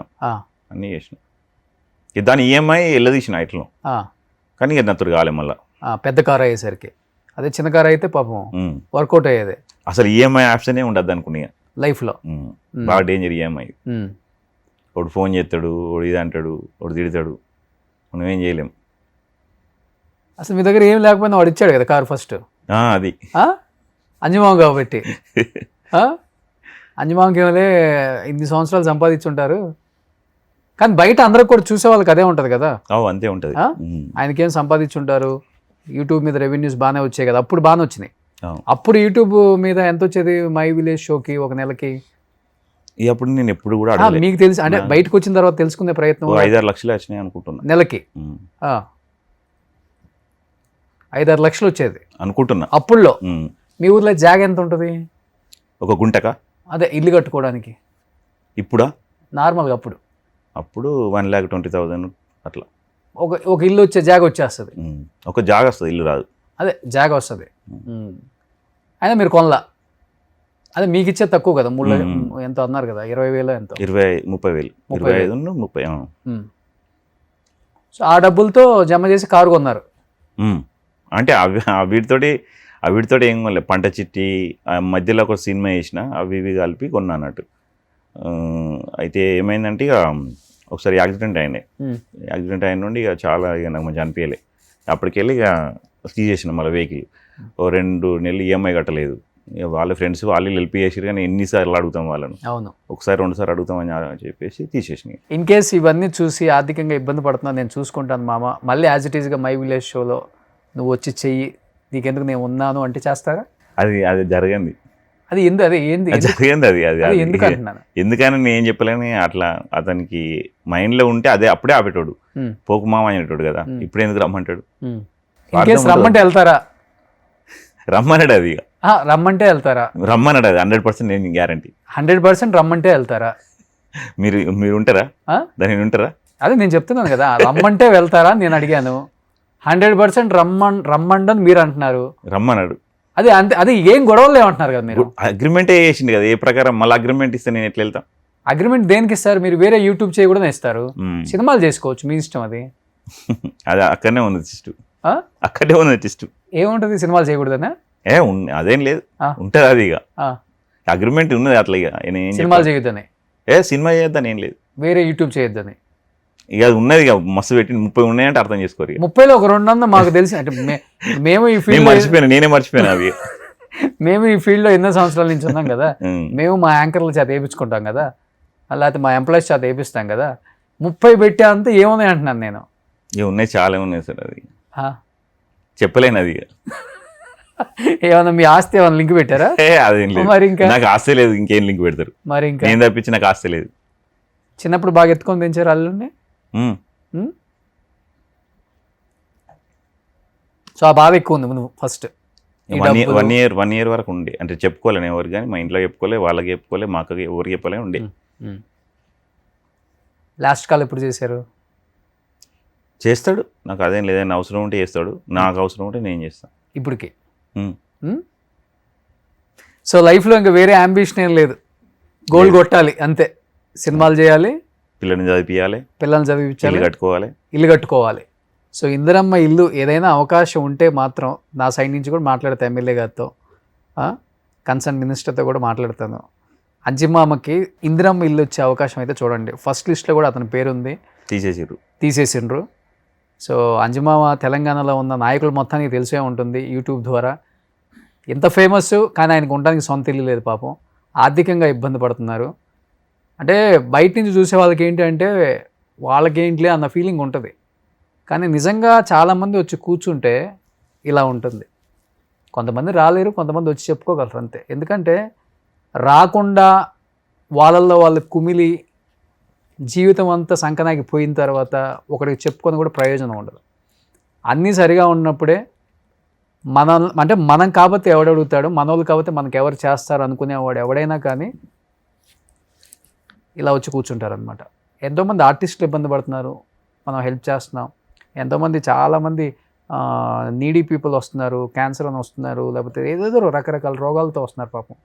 S3: అన్నీ చేసిన. దాని ఈఎంఐ వెళ్ళదీసిన ఇట్లా, కానీ ఇక నత్తుడు కాలే మళ్ళీ
S2: పెద్ద కార్ అయ్యేసరికి. అదే చిన్న కార్ అయితే పాపం వర్కౌట్ అయ్యేది.
S3: అసలు ఈఎంఐ ఆప్షనే ఉండద్దు అనుకున్నా
S2: లైఫ్లో.
S3: బాగా డేంజర్ ఈఎంఐ. ఒకడు ఫోన్ చేస్తాడు, ఒకడు ఇది అంటాడు, ఒకడు తిడతాడు, మనం ఏం చేయలేం.
S2: అసలు మీ దగ్గర ఏం లేకపోయినా వాడు ఇచ్చాడు కదా కారు ఫస్ట్.
S3: అది
S2: అంజమామ కాబట్టి. అంజమామకి ఏమలే ఇన్ని సంవత్సరాలు సంపాదించుంటారు, కానీ బయట అందరికి కూడా చూసే వాళ్ళకి అదే ఉంటుంది కదా.
S3: అంతే ఉంటుంది.
S2: ఆయనకేం సంపాదించుంటారు, యూట్యూబ్ మీద రెవెన్యూస్ బాగానే వచ్చాయి కదా, అప్పుడు బాగానే వచ్చినాయి. అప్పుడు యూట్యూబ్ మీద ఎంత వచ్చేది మై విలేజ్ షోకి ఒక నెలకి?
S3: అప్పుడు నేను ఎప్పుడు కూడా
S2: మీకు తెలిసి అంటే బయటకు వచ్చిన తర్వాత తెలుసుకునే ప్రయత్నం
S3: 5-6 లక్షలు వచ్చినాయి అనుకుంటున్నా
S2: నెలకి. 5-6 లక్షలు వచ్చేది అనుకుంటున్నా అప్పుడులో. మీ ఊర్లో జాగ ఎంత ఉంటుంది?
S3: ఒక గుంటక?
S2: అదే ఇల్లు కట్టుకోవడానికి.
S3: ఇప్పుడా?
S2: నార్మల్గా అప్పుడు
S3: 1,20,000 అట్లా.
S2: ఒక ఇల్లు వచ్చే జాగ వచ్చేస్తుంది.
S3: ఒక జాగ వస్తుంది, ఇల్లు రాదు.
S2: అదే జాగ వస్తుంది. అయినా మీరు కొనలా? అదే మీకు ఇచ్చేది తక్కువ కదా, 3 ఎంత అన్నారు కదా, 20,000 ఎంతో?
S3: 30,000, 25,000.
S2: సో ఆ డబ్బులతో జమ చేసి కారు కొన్నారు.
S3: అంటే వీటితోటి ఏం కొనలేదు. పంట చిట్టి మధ్యలో ఒక సినిమా వేసిన, అవి ఇవి కలిపి కొన్నా అన్నట్టు. అయితే ఏమైందంటే ఇక ఒకసారి యాక్సిడెంట్ అయిన నుండి ఇక చాలా ఇక నాకు మంచి అనిపించలే. అప్పటికెళ్ళి ఇక తీసేసిన మళ్ళీ వెహికల్. 2 నెలలు ఈఎంఐ కట్టలేదు, ఇక వాళ్ళ ఫ్రెండ్స్ వాళ్ళు హెల్ప్ చేసిరు, కానీ ఎన్నిసార్లు అడుగుతాం వాళ్ళను,
S2: అవును.
S3: ఒకసారి 2 సార్లు అడుగుతామని చెప్పేసి తీసేసినాయి.
S2: ఇన్ కేస్ ఇవన్నీ చూసి ఆర్థికంగా ఇబ్బంది పడుతున్నా నేను చూసుకుంటాను మామ, మళ్ళీ యాజ్ ఇట్ ఈస్గా మై విలేజ్ షోలో నువ్వు వచ్చి చెయ్యి, నీకెందుకు నేను ఉన్నాను అంటే చేస్తారా?
S3: అది జరగంది,
S2: అది ఏంది
S3: జరిగింది. అది
S2: ఎందుకు అంటున్నాను,
S3: ఎందుకని నేను చెప్పలేని, అట్లా అతనికి మైండ్లో ఉంటే అదే అప్పుడే ఆపేటోడు, పోకు మామ అనేటోడు కదా, ఇప్పుడు ఎందుకు రమ్మంటాడు?
S2: ఇన్ కేస్ రమ్మంటే వెళ్తారా?
S3: రమ్మన్నాడు అది,
S2: రమ్మంటే వెళ్తారా?
S3: రమ్మన్నాడు అది 100% నేను గ్యారంటీ.
S2: 100% రమ్మంటే వెళ్తారా?
S3: మీరు ఉంటారా దాని ఉంటారా?
S2: అదే నేను చెప్తున్నాను కదా, రమ్మంటే వెళ్తారా నేను అడిగాను. 100% రమ్మండని మీరు అంటున్నారు.
S3: రమ్మన్నాడు
S2: అదే అంతే, అది ఏం గొడవలు ఏమంటున్నారు కదా మీరు.
S3: అగ్రిమెంటే చేసింది కదా, ఏ ప్రకారం మళ్ళీ అగ్రిమెంట్ ఇస్తే నేను ఎట్లా వెళ్తాం?
S2: అగ్రిమెంట్ దేనికి ఇస్తారు? మీరు వేరే యూట్యూబ్ చేయ కూడా ఇస్తారు, సినిమాలు చేసుకోవచ్చు, మీ ఇష్టం. అది
S3: అది అక్కడనే ఉంది టెస్ట్, అక్కడే ఉంది టెస్ట్.
S2: ఏముంటుంది సినిమాలు చేయకూడదనా?
S3: అదేం లేదు, ఉంటుంది అది. ఇక అగ్రిమెంట్ ఉన్నది అట్లా, ఇక
S2: సినిమాలు చేయొద్దని,
S3: సినిమా చేద్దాం ఏం లేదు,
S2: వేరే యూట్యూబ్ చేయొద్దని.
S3: ఇక అది ఉన్నది, ఇక మస్తు పెట్టి 30 ఉన్నాయంటే అర్థం చేసుకోరు.
S2: 30లో ఒక 200 మాకు తెలిసి, అంటే మేము ఈ ఫీల్డ్
S3: నేనే మర్చిపోయాను అవి.
S2: మేము ఈ ఫీల్డ్లో ఎన్నో సంవత్సరాల నుంచి ఉన్నాం కదా, మేము మా యాంకర్ల చేత వేయించుకుంటాం కదా, లేకపోతే మా ఎంప్లాయీస్ చేత వేపిస్తాం కదా. 30 పెట్టే అంతా ఏమున్నాయి అంటున్నాను నేను.
S3: ఇక ఉన్నాయి, చాలా ఉన్నాయి సార్, అది చెప్పలేను. అది
S2: ఏమన్నా మీ ఆస్తి ఏమన్నా లింక్ పెట్టారా?
S3: అదేం లేదు,
S2: మరి ఇంకా
S3: నాకు ఆస్తి లేదు, ఇంకేం లింక్ పెడతారు?
S2: మరి ఇంకా
S3: నేను తప్పించి నాకు ఆస్తి లేదు.
S2: చిన్నప్పుడు బాగా ఎత్తుకొని పెంచారు అల్లుడిని. సో ఆ బాధ ఎక్కువ ఉంది నువ్వు ఫస్ట్
S3: 1 year వరకు ఉండే, అంటే చెప్పుకోలేను ఎవరు, కానీ మా ఇంట్లో చెప్పుకోలే, వాళ్ళకి చెప్పుకోలే, మా అక్కకి ఎవరికి చెప్పలే ఉండే.
S2: లాస్ట్ కాల్ ఎప్పుడు చేశారు?
S3: చేస్తాడు, నాకు అదేం లేదని అవసరం ఉంటే చేస్తాడు, నాకు అవసరం ఉంటే నేను చేస్తాను
S2: ఇప్పటికి. సో లైఫ్లో ఇంకా వేరే అంబిషన్ ఏం లేదు, గోల్ కొట్టాలి అంతే, సినిమాలు చేయాలి, పిల్లల్ని చదివించాలి, ఇల్లు కట్టుకోవాలి. సో ఇందిరమ్మ ఇల్లు ఏదైనా అవకాశం ఉంటే మాత్రం నా సైడ్ నుంచి కూడా మాట్లాడతాను, ఎమ్మెల్యే గారితో, కన్సర్న్ మినిస్టర్తో కూడా మాట్లాడతాను. అంజిమామకి ఇందిరమ్మ ఇల్లు వచ్చే అవకాశం అయితే చూడండి. ఫస్ట్ లిస్ట్లో కూడా అతని పేరు ఉంది, తీసేసిండ్రు. సో అంజిమామ తెలంగాణలో ఉన్న నాయకులు మొత్తానికి తెలిసే ఉంటుంది యూట్యూబ్ ద్వారా. ఎంత ఫేమస్, కానీ ఆయనకు ఉండడానికి సొంత ఇల్లు లేదు పాపం, ఆర్థికంగా ఇబ్బంది పడుతున్నారు. అంటే బయట నుంచి చూసే వాళ్ళకి ఏంటంటే వాళ్ళకేంటిలే అన్న ఫీలింగ్ ఉంటుంది, కానీ నిజంగా చాలామంది వచ్చి కూర్చుంటే ఇలా ఉంటుంది. కొంతమంది రాలేరు, కొంతమంది వచ్చి చెప్పుకోగలరు అంతే. ఎందుకంటే రాకుండా వాళ్ళల్లో వాళ్ళు కుమిలి జీవితం అంతా సంకనాకి పోయిన తర్వాత ఒకరికి చెప్పుకొని కూడా ప్రయోజనం ఉండదు. అన్నీ సరిగా ఉన్నప్పుడే మనం కాబట్టి ఎవడడుగుతాడు, మనోళ్ళు కాబట్టి మనకు ఎవరు చేస్తారు అనుకునేవాడు ఎవడైనా కానీ ఇలా వచ్చి కూర్చుంటారనమాట. ఎంతోమంది ఆర్టిస్టులు ఇబ్బంది పడుతున్నారు, మనం హెల్ప్ చేస్తున్నాం. ఎంతోమంది చాలామంది నీడీ పీపుల్ వస్తున్నారు, క్యాన్సర్ అని వస్తున్నారు, లేకపోతే ఏదేదో రకరకాల రోగాలతో వస్తున్నారు. పాపం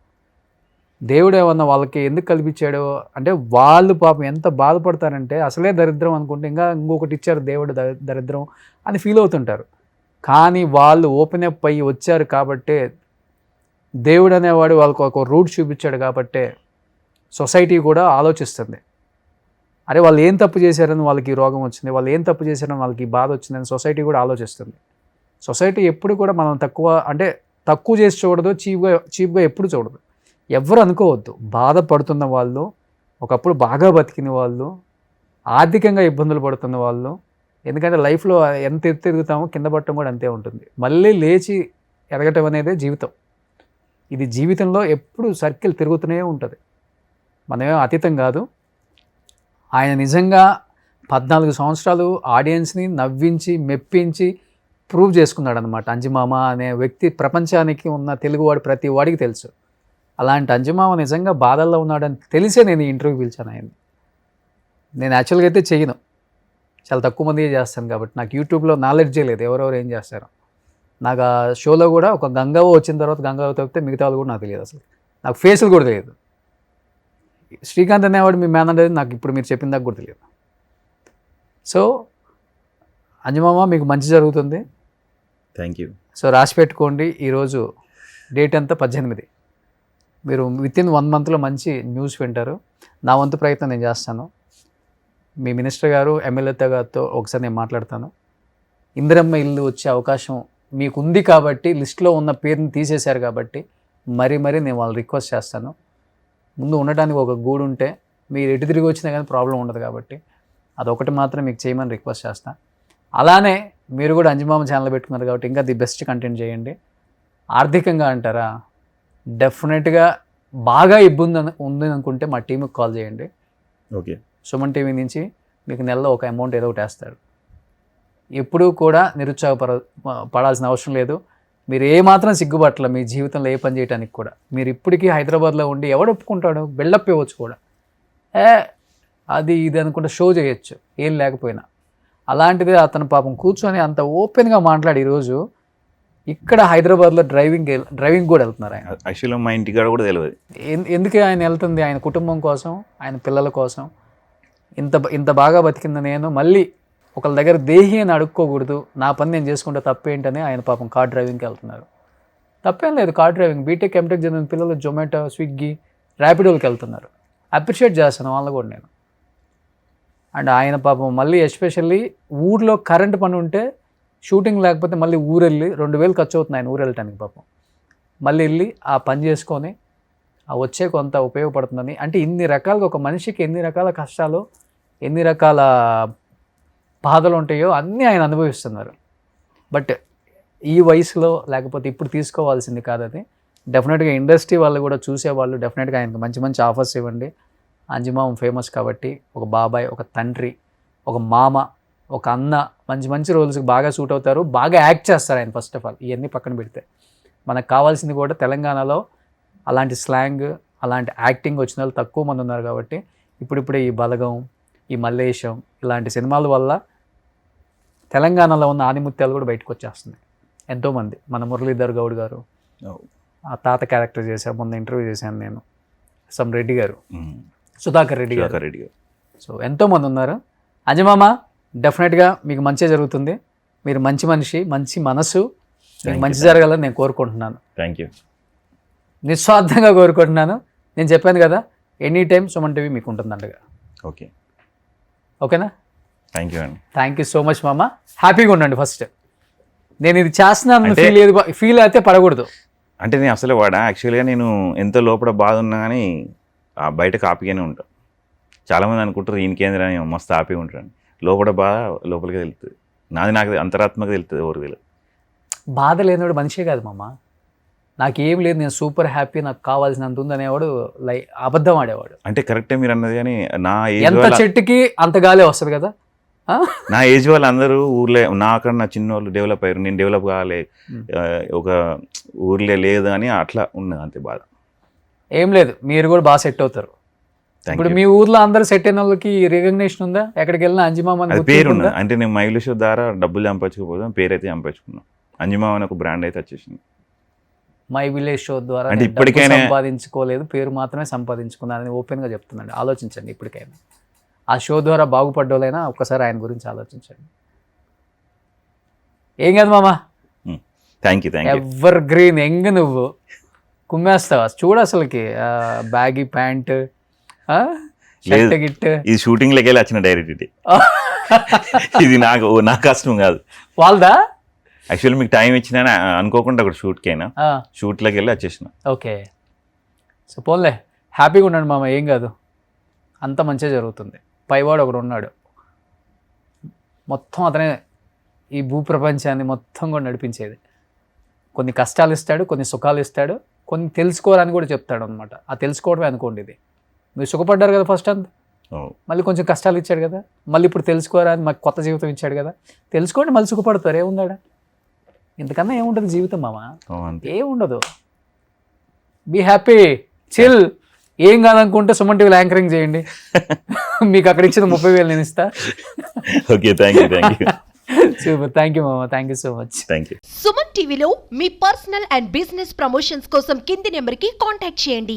S2: దేవుడు ఏమన్నా వాళ్ళకి ఎందుకు కల్పించాడో, అంటే వాళ్ళు పాపం ఎంత బాధపడతారంటే అసలే దరిద్రం అనుకుంటే ఇంకా ఇంకొకటి ఇచ్చారు దేవుడు దరిద్రం అని ఫీల్ అవుతుంటారు. కానీ వాళ్ళు ఓపెన్ అప్ అయ్యి వచ్చారు కాబట్టే, దేవుడు అనేవాడు వాళ్ళకు ఒక రూట్ చూపించాడు కాబట్టే సొసైటీ కూడా ఆలోచిస్తుంది. అరే వాళ్ళు ఏం తప్పు చేశారని వాళ్ళకి ఈ రోగం వచ్చింది, వాళ్ళు ఏం తప్పు చేశారని వాళ్ళకి ఈ బాధ వచ్చిందని సొసైటీ కూడా ఆలోచిస్తుంది. సొసైటీ ఎప్పుడు కూడా మనం తక్కువ చేసి చూడదు, చీప్గా ఎప్పుడు చూడదు. ఎవరు అనుకోవద్దు, బాధపడుతున్న వాళ్ళు, ఒకప్పుడు బాగా బతికిన వాళ్ళు, ఆర్థికంగా ఇబ్బందులు పడుతున్న వాళ్ళు. ఎందుకంటే లైఫ్లో ఎంత ఎదుగుతామో కింద పడటం కూడా అంతే ఉంటుంది. మళ్ళీ లేచి ఎదగటం అనేదే జీవితం. ఇది జీవితంలో ఎప్పుడు సర్కిల్ తిరుగుతూనే ఉంటుంది, మనమేం అతీతం కాదు. ఆయన నిజంగా 14 సంవత్సరాలు ఆడియన్స్ని నవ్వించి మెప్పించి ప్రూవ్ చేసుకున్నాడు అనమాట. అంజిమామ అనే వ్యక్తి ప్రపంచానికి ఉన్న తెలుగువాడు ప్రతి వాడికి తెలుసు. అలాంటి అంజిమామ నిజంగా బాధల్లో ఉన్నాడని తెలిసే నేను ఈ ఇంటర్వ్యూ పిలిచాను ఆయన్ని. నేను యాక్చువల్గా అయితే చేయను, చాలా తక్కువ మంది చేస్తాను కాబట్టి నాకు యూట్యూబ్లో నాలెడ్జే లేదు ఎవరెవరు ఏం చేస్తారో. నాకు ఆ షోలో కూడా ఒక గంగవ్వ వచ్చిన తర్వాత గంగవ్వ తప్పితే మిగతా వాళ్ళు కూడా నాకు తెలియదు, అసలు నాకు ఫేసులు కూడా తెలియదు. శ్రీకాంత్ అనేవాడు మీ మేనేజర్ నాకు ఇప్పుడు మీరు చెప్పిన దాకా కూడా తెలియదు. సో అంజమామ మీకు మంచి జరుగుతుంది,
S3: థ్యాంక్ యూ.
S2: సో రాసి పెట్టుకోండి. ఈరోజు డేట్ ఎంత 18. మీరు వితిన్ 1 monthలో మంచి న్యూస్ వింటారు. నా వంతు ప్రయత్నం నేను చేస్తాను. మీ మినిస్టర్ గారు ఎమ్మెల్యే గారితో ఒకసారి నేను మాట్లాడతాను. ఇందిరమ్మ ఇల్లు వచ్చే అవకాశం మీకు ఉంది కాబట్టి, లిస్ట్లో ఉన్న పేరుని తీసేశారు కాబట్టి మరీ నేను వాళ్ళు రిక్వెస్ట్ చేస్తాను, ముందు ఉండటానికి ఒక గూడు ఉంటే మీరు ఎటు తిరిగి వచ్చినా కానీ ప్రాబ్లం ఉండదు, కాబట్టి అదొకటి మాత్రం మీకు చేయమని రిక్వెస్ట్ చేస్తాను. అలానే మీరు కూడా అంజమామ ఛానల్ పెట్టుకున్నారు కాబట్టి ఇంకా ది బెస్ట్ కంటెంట్ చేయండి. ఆర్థికంగా అంటారా, డెఫినెట్గా బాగా ఇబ్బంది ఉంది అనుకుంటే మా టీంకి కాల్ చేయండి.
S3: ఓకే,
S2: సుమన్ టీవీ నుంచి మీకు నెలలో ఒక అమౌంట్ ఏదో ఒకటి వేస్తారు. ఎప్పుడూ కూడా పడాల్సిన అవసరం లేదు. మీరు ఏమాత్రం సిగ్గుపట్ల మీ జీవితంలో ఏ పని చేయడానికి కూడా. మీరు ఇప్పటికీ హైదరాబాద్లో ఉండి ఎవడు ఒప్పుకుంటాడు, బిల్డప్ ఇవ్వచ్చు కూడా, అది ఇది అనుకుంటే షో చేయొచ్చు ఏం లేకపోయినా. అలాంటిది అతను పాపం కూర్చొని అంత ఓపెన్గా మాట్లాడి ఈరోజు ఇక్కడ హైదరాబాద్లో డ్రైవింగ్ కూడా వెళ్తున్నారు ఆయన.
S3: యాక్చువల్గా మా ఇంటికాడ కూడా తెలియదు.
S2: ఎందుకే ఆయన వెళ్తుంది, ఆయన కుటుంబం కోసం, ఆయన పిల్లల కోసం. ఇంత బాగా బతికింది నేను మళ్ళీ ఒకళ్ళ దగ్గర దేహి అని అడుక్కోకూడదు, నా పని నేను చేసుకుంటే తప్పేంటని ఆయన పాపం కార్ డ్రైవింగ్కి వెళ్తున్నారు. తప్పేం లేదు, కార్ డ్రైవింగ్ బీటెక్ ఎంటెక్ చదివిన పిల్లలు జొమాటో, స్విగ్గీ, ర్యాపిడోకి వెళ్తున్నారు. అప్రిషియేట్ చేస్తాను వాళ్ళని కూడా నేను. అండ్ ఆయన పాపం మళ్ళీ ఎస్పెషల్లీ ఊర్లో కరెంట్ పని ఉంటే షూటింగ్ లేకపోతే మళ్ళీ ఊరు వెళ్ళి 2,000 ఖర్చు అవుతుంది ఆయన ఊరు వెళ్ళటానికి. పాపం మళ్ళీ వెళ్ళి ఆ పని చేసుకొని ఆ వచ్చే కొంత ఉపయోగపడుతుందని. అంటే ఇన్ని రకాలుగా ఒక మనిషికి ఎన్ని రకాల కష్టాలు, ఎన్ని రకాల బాధలు ఉంటాయో అన్నీ ఆయన అనుభవిస్తున్నారు. బట్ ఈ వయసులో లేకపోతే ఇప్పుడు తీసుకోవాల్సింది కాదు అది. డెఫినెట్గా ఇండస్ట్రీ వాళ్ళు కూడా చూసేవాళ్ళు డెఫినెట్గా ఆయనకు మంచి ఆఫర్స్ ఇవ్వండి. అంజమామ ఫేమస్ కాబట్టి ఒక బాబాయ్, ఒక తండ్రి, ఒక మామ, ఒక అన్న, మంచి రోల్స్కి బాగా సూట్ అవుతారు, బాగా యాక్ట్ చేస్తారు ఆయన. ఫస్ట్ ఆఫ్ ఆల్ ఇవన్నీ పక్కన పెడితే మనకు కావాల్సింది కూడా తెలంగాణలో అలాంటి స్లాంగ్, అలాంటి యాక్టింగ్ వచ్చిన వాళ్ళు తక్కువ మంది ఉన్నారు. కాబట్టి ఇప్పుడిప్పుడే ఈ బలగం, ఈ మల్లేశం ఇలాంటి సినిమాల వల్ల తెలంగాణలో ఉన్న ఆనిముత్యాలు కూడా బయటకు వచ్చేస్తున్నాయి ఎంతోమంది. మన మురళీధర్ గౌడ్ గారు ఆ తాత క్యారెక్టర్ చేశారు, మొన్న ఇంటర్వ్యూ చేశాను నేను. సమ్ రెడ్డి గారు, సుధాకర్ రెడ్డి గారు. సో ఎంతోమంది ఉన్నారు. అంజమామ డెఫినెట్గా మీకు మంచి జరుగుతుంది. మీరు మంచి మనిషి, మంచి మనసు, మీకు మంచి జరగాలని నేను కోరుకుంటున్నాను.
S3: థ్యాంక్ యూ,
S2: నిస్వార్థంగా కోరుకుంటున్నాను. నేను చెప్పాను కదా, ఎనీ టైం సుమన్ టీవీ మీకు ఉంటుందండగా.
S3: ఓకే,
S2: ఓకేనా?
S3: థ్యాంక్ యూ అండి.
S2: థ్యాంక్ యూ సో మచ్ మామ. హ్యాపీగా ఉండండి. ఫస్ట్ నేను ఇది చేస్తున్నాను ఫీల్ అయితే పడకూడదు.
S3: అంటే నేను అసలే వాడా యాక్చువల్గా నేను ఎంత లోపల బాధ ఉన్నా కానీ బయట కాపీగానే ఉంటాను. చాలామంది అనుకుంటారు ఈయన కేంద్రం మస్తు హ్యాపీగా ఉంటాను. లోపల బాధ లోపలికి వెళ్తుంది, నాకు అంతరాత్మక వెళ్తుంది. ఎవరు తెలియదు. బాధ
S2: లేనివాడు మనిషే కాదు మామ. నాకేం లేదు, నేను సూపర్ హ్యాపీ, నాకు కావాల్సినంత ఉంది అనేవాడు అబద్ధం ఆడేవాడు.
S3: అంటే కరెక్టే మీరు అన్నది, కానీ నా
S2: ఎంత చెట్టుకి అంత గాలే వస్తుంది కదా.
S3: నా ఏజ్ వాళ్ళు అందరూ ఊర్లే, నాకన్నా చిన్న వాళ్ళు డెవలప్ అయ్యారు, నేను డెవలప్ కావాలి, ఒక ఊర్లే లేదు అని అట్లా ఉన్నది అంతే బాధ.
S2: ఏం లేదు, మీరు కూడా బాగా సెట్ అవుతారు. ఇప్పుడు మీ ఊర్లో అందరూ సెట్ అయిన వాళ్ళకి రికగ్నేషన్ ఉందా? ఎక్కడికి వెళ్ళినా అంజమామ
S3: పేరు ఉన్నది. అంటే నేను మైలు షో ద్వారా డబ్బులు సంపాదించుకోపోతాం, పేరు అయితే సంపాదించుకున్నాం. అంజమామ అని ఒక బ్రాండ్ అయితే వచ్చేసింది.
S2: మై విలేజ్ షో ద్వారా
S3: అంటే ఇప్పటికైనా
S2: సంపాదించుకోలేదు, పేరు మాత్రమే సంపాదించుకున్నానని ఓపెన్గా చెప్తున్నాను. ఆలోచించండి ఇప్పటికైనా. ఆ షో ద్వారా బాగుపడ్డోళ్ళైనా ఒక్కసారి ఆయన గురించి ఆలోచించండి. ఏం కాదు మామ,
S3: thank you.
S2: Ever green young, నువ్వు కుమ్మేస్తావా చూడు. అసలుకి బ్యాగీ ప్యాంట్, గిట్,
S3: ఇది షూటింగ్ లకి వెళ్ళి వచ్చిన డైరెక్ట్. ఇది నా కష్టం కాదు,
S2: వాళ్ళదా.
S3: యాక్చువల్లీ మీకు టైం ఇచ్చినా అనుకోకుండా అక్కడ షూట్కి అయినా షూట్లోకి వెళ్ళి వచ్చేసిన.
S2: ఓకే, సో పోన్లే, హ్యాపీగా ఉండండి మామ, ఏం కాదు, అంత మంచిగా జరుగుతుంది. పైవాడు ఒకడు ఉన్నాడు, మొత్తం అతనే ఈ భూప్రపంచాన్ని మొత్తం కూడా నడిపించేది. కొన్ని కష్టాలు ఇస్తాడు, కొన్ని సుఖాలు ఇస్తాడు, కొన్ని తెలుసుకోవాలని కూడా చెప్తాడు అనమాట. ఆ తెలుసుకోవడమే అనుకోండి ఇది. మీరు సుఖపడ్డారు కదా ఫస్ట్ అంతా, మళ్ళీ కొంచెం కష్టాలు ఇచ్చాడు కదా, మళ్ళీ ఇప్పుడు తెలుసుకోవాలని మాకు కొత్త జీవితం ఇచ్చాడు కదా, తెలుసుకోండి మళ్ళీ సుఖపడతారు. ఏముందాడా, ఇంతకన్నా ఏముంటుంది జీవితం మామ, ఏముండదు. Be happy, chill. ఏం కాదనుకుంటే సుమన్ టీవీలో యాంకరింగ్ చేయండి. మీకు అక్కడ ఇచ్చిన 30,000 నేను ఇస్తా.
S3: Okay, thank you.
S2: Super, thank you మామ, thank you so much.
S3: Thank you.
S5: Suman టీవీలో మీ పర్సనల్ అండ్ బిజినెస్ ప్రమోషన్స్ కోసం కింది నెంబర్కి కాంటాక్ట్ చేయండి.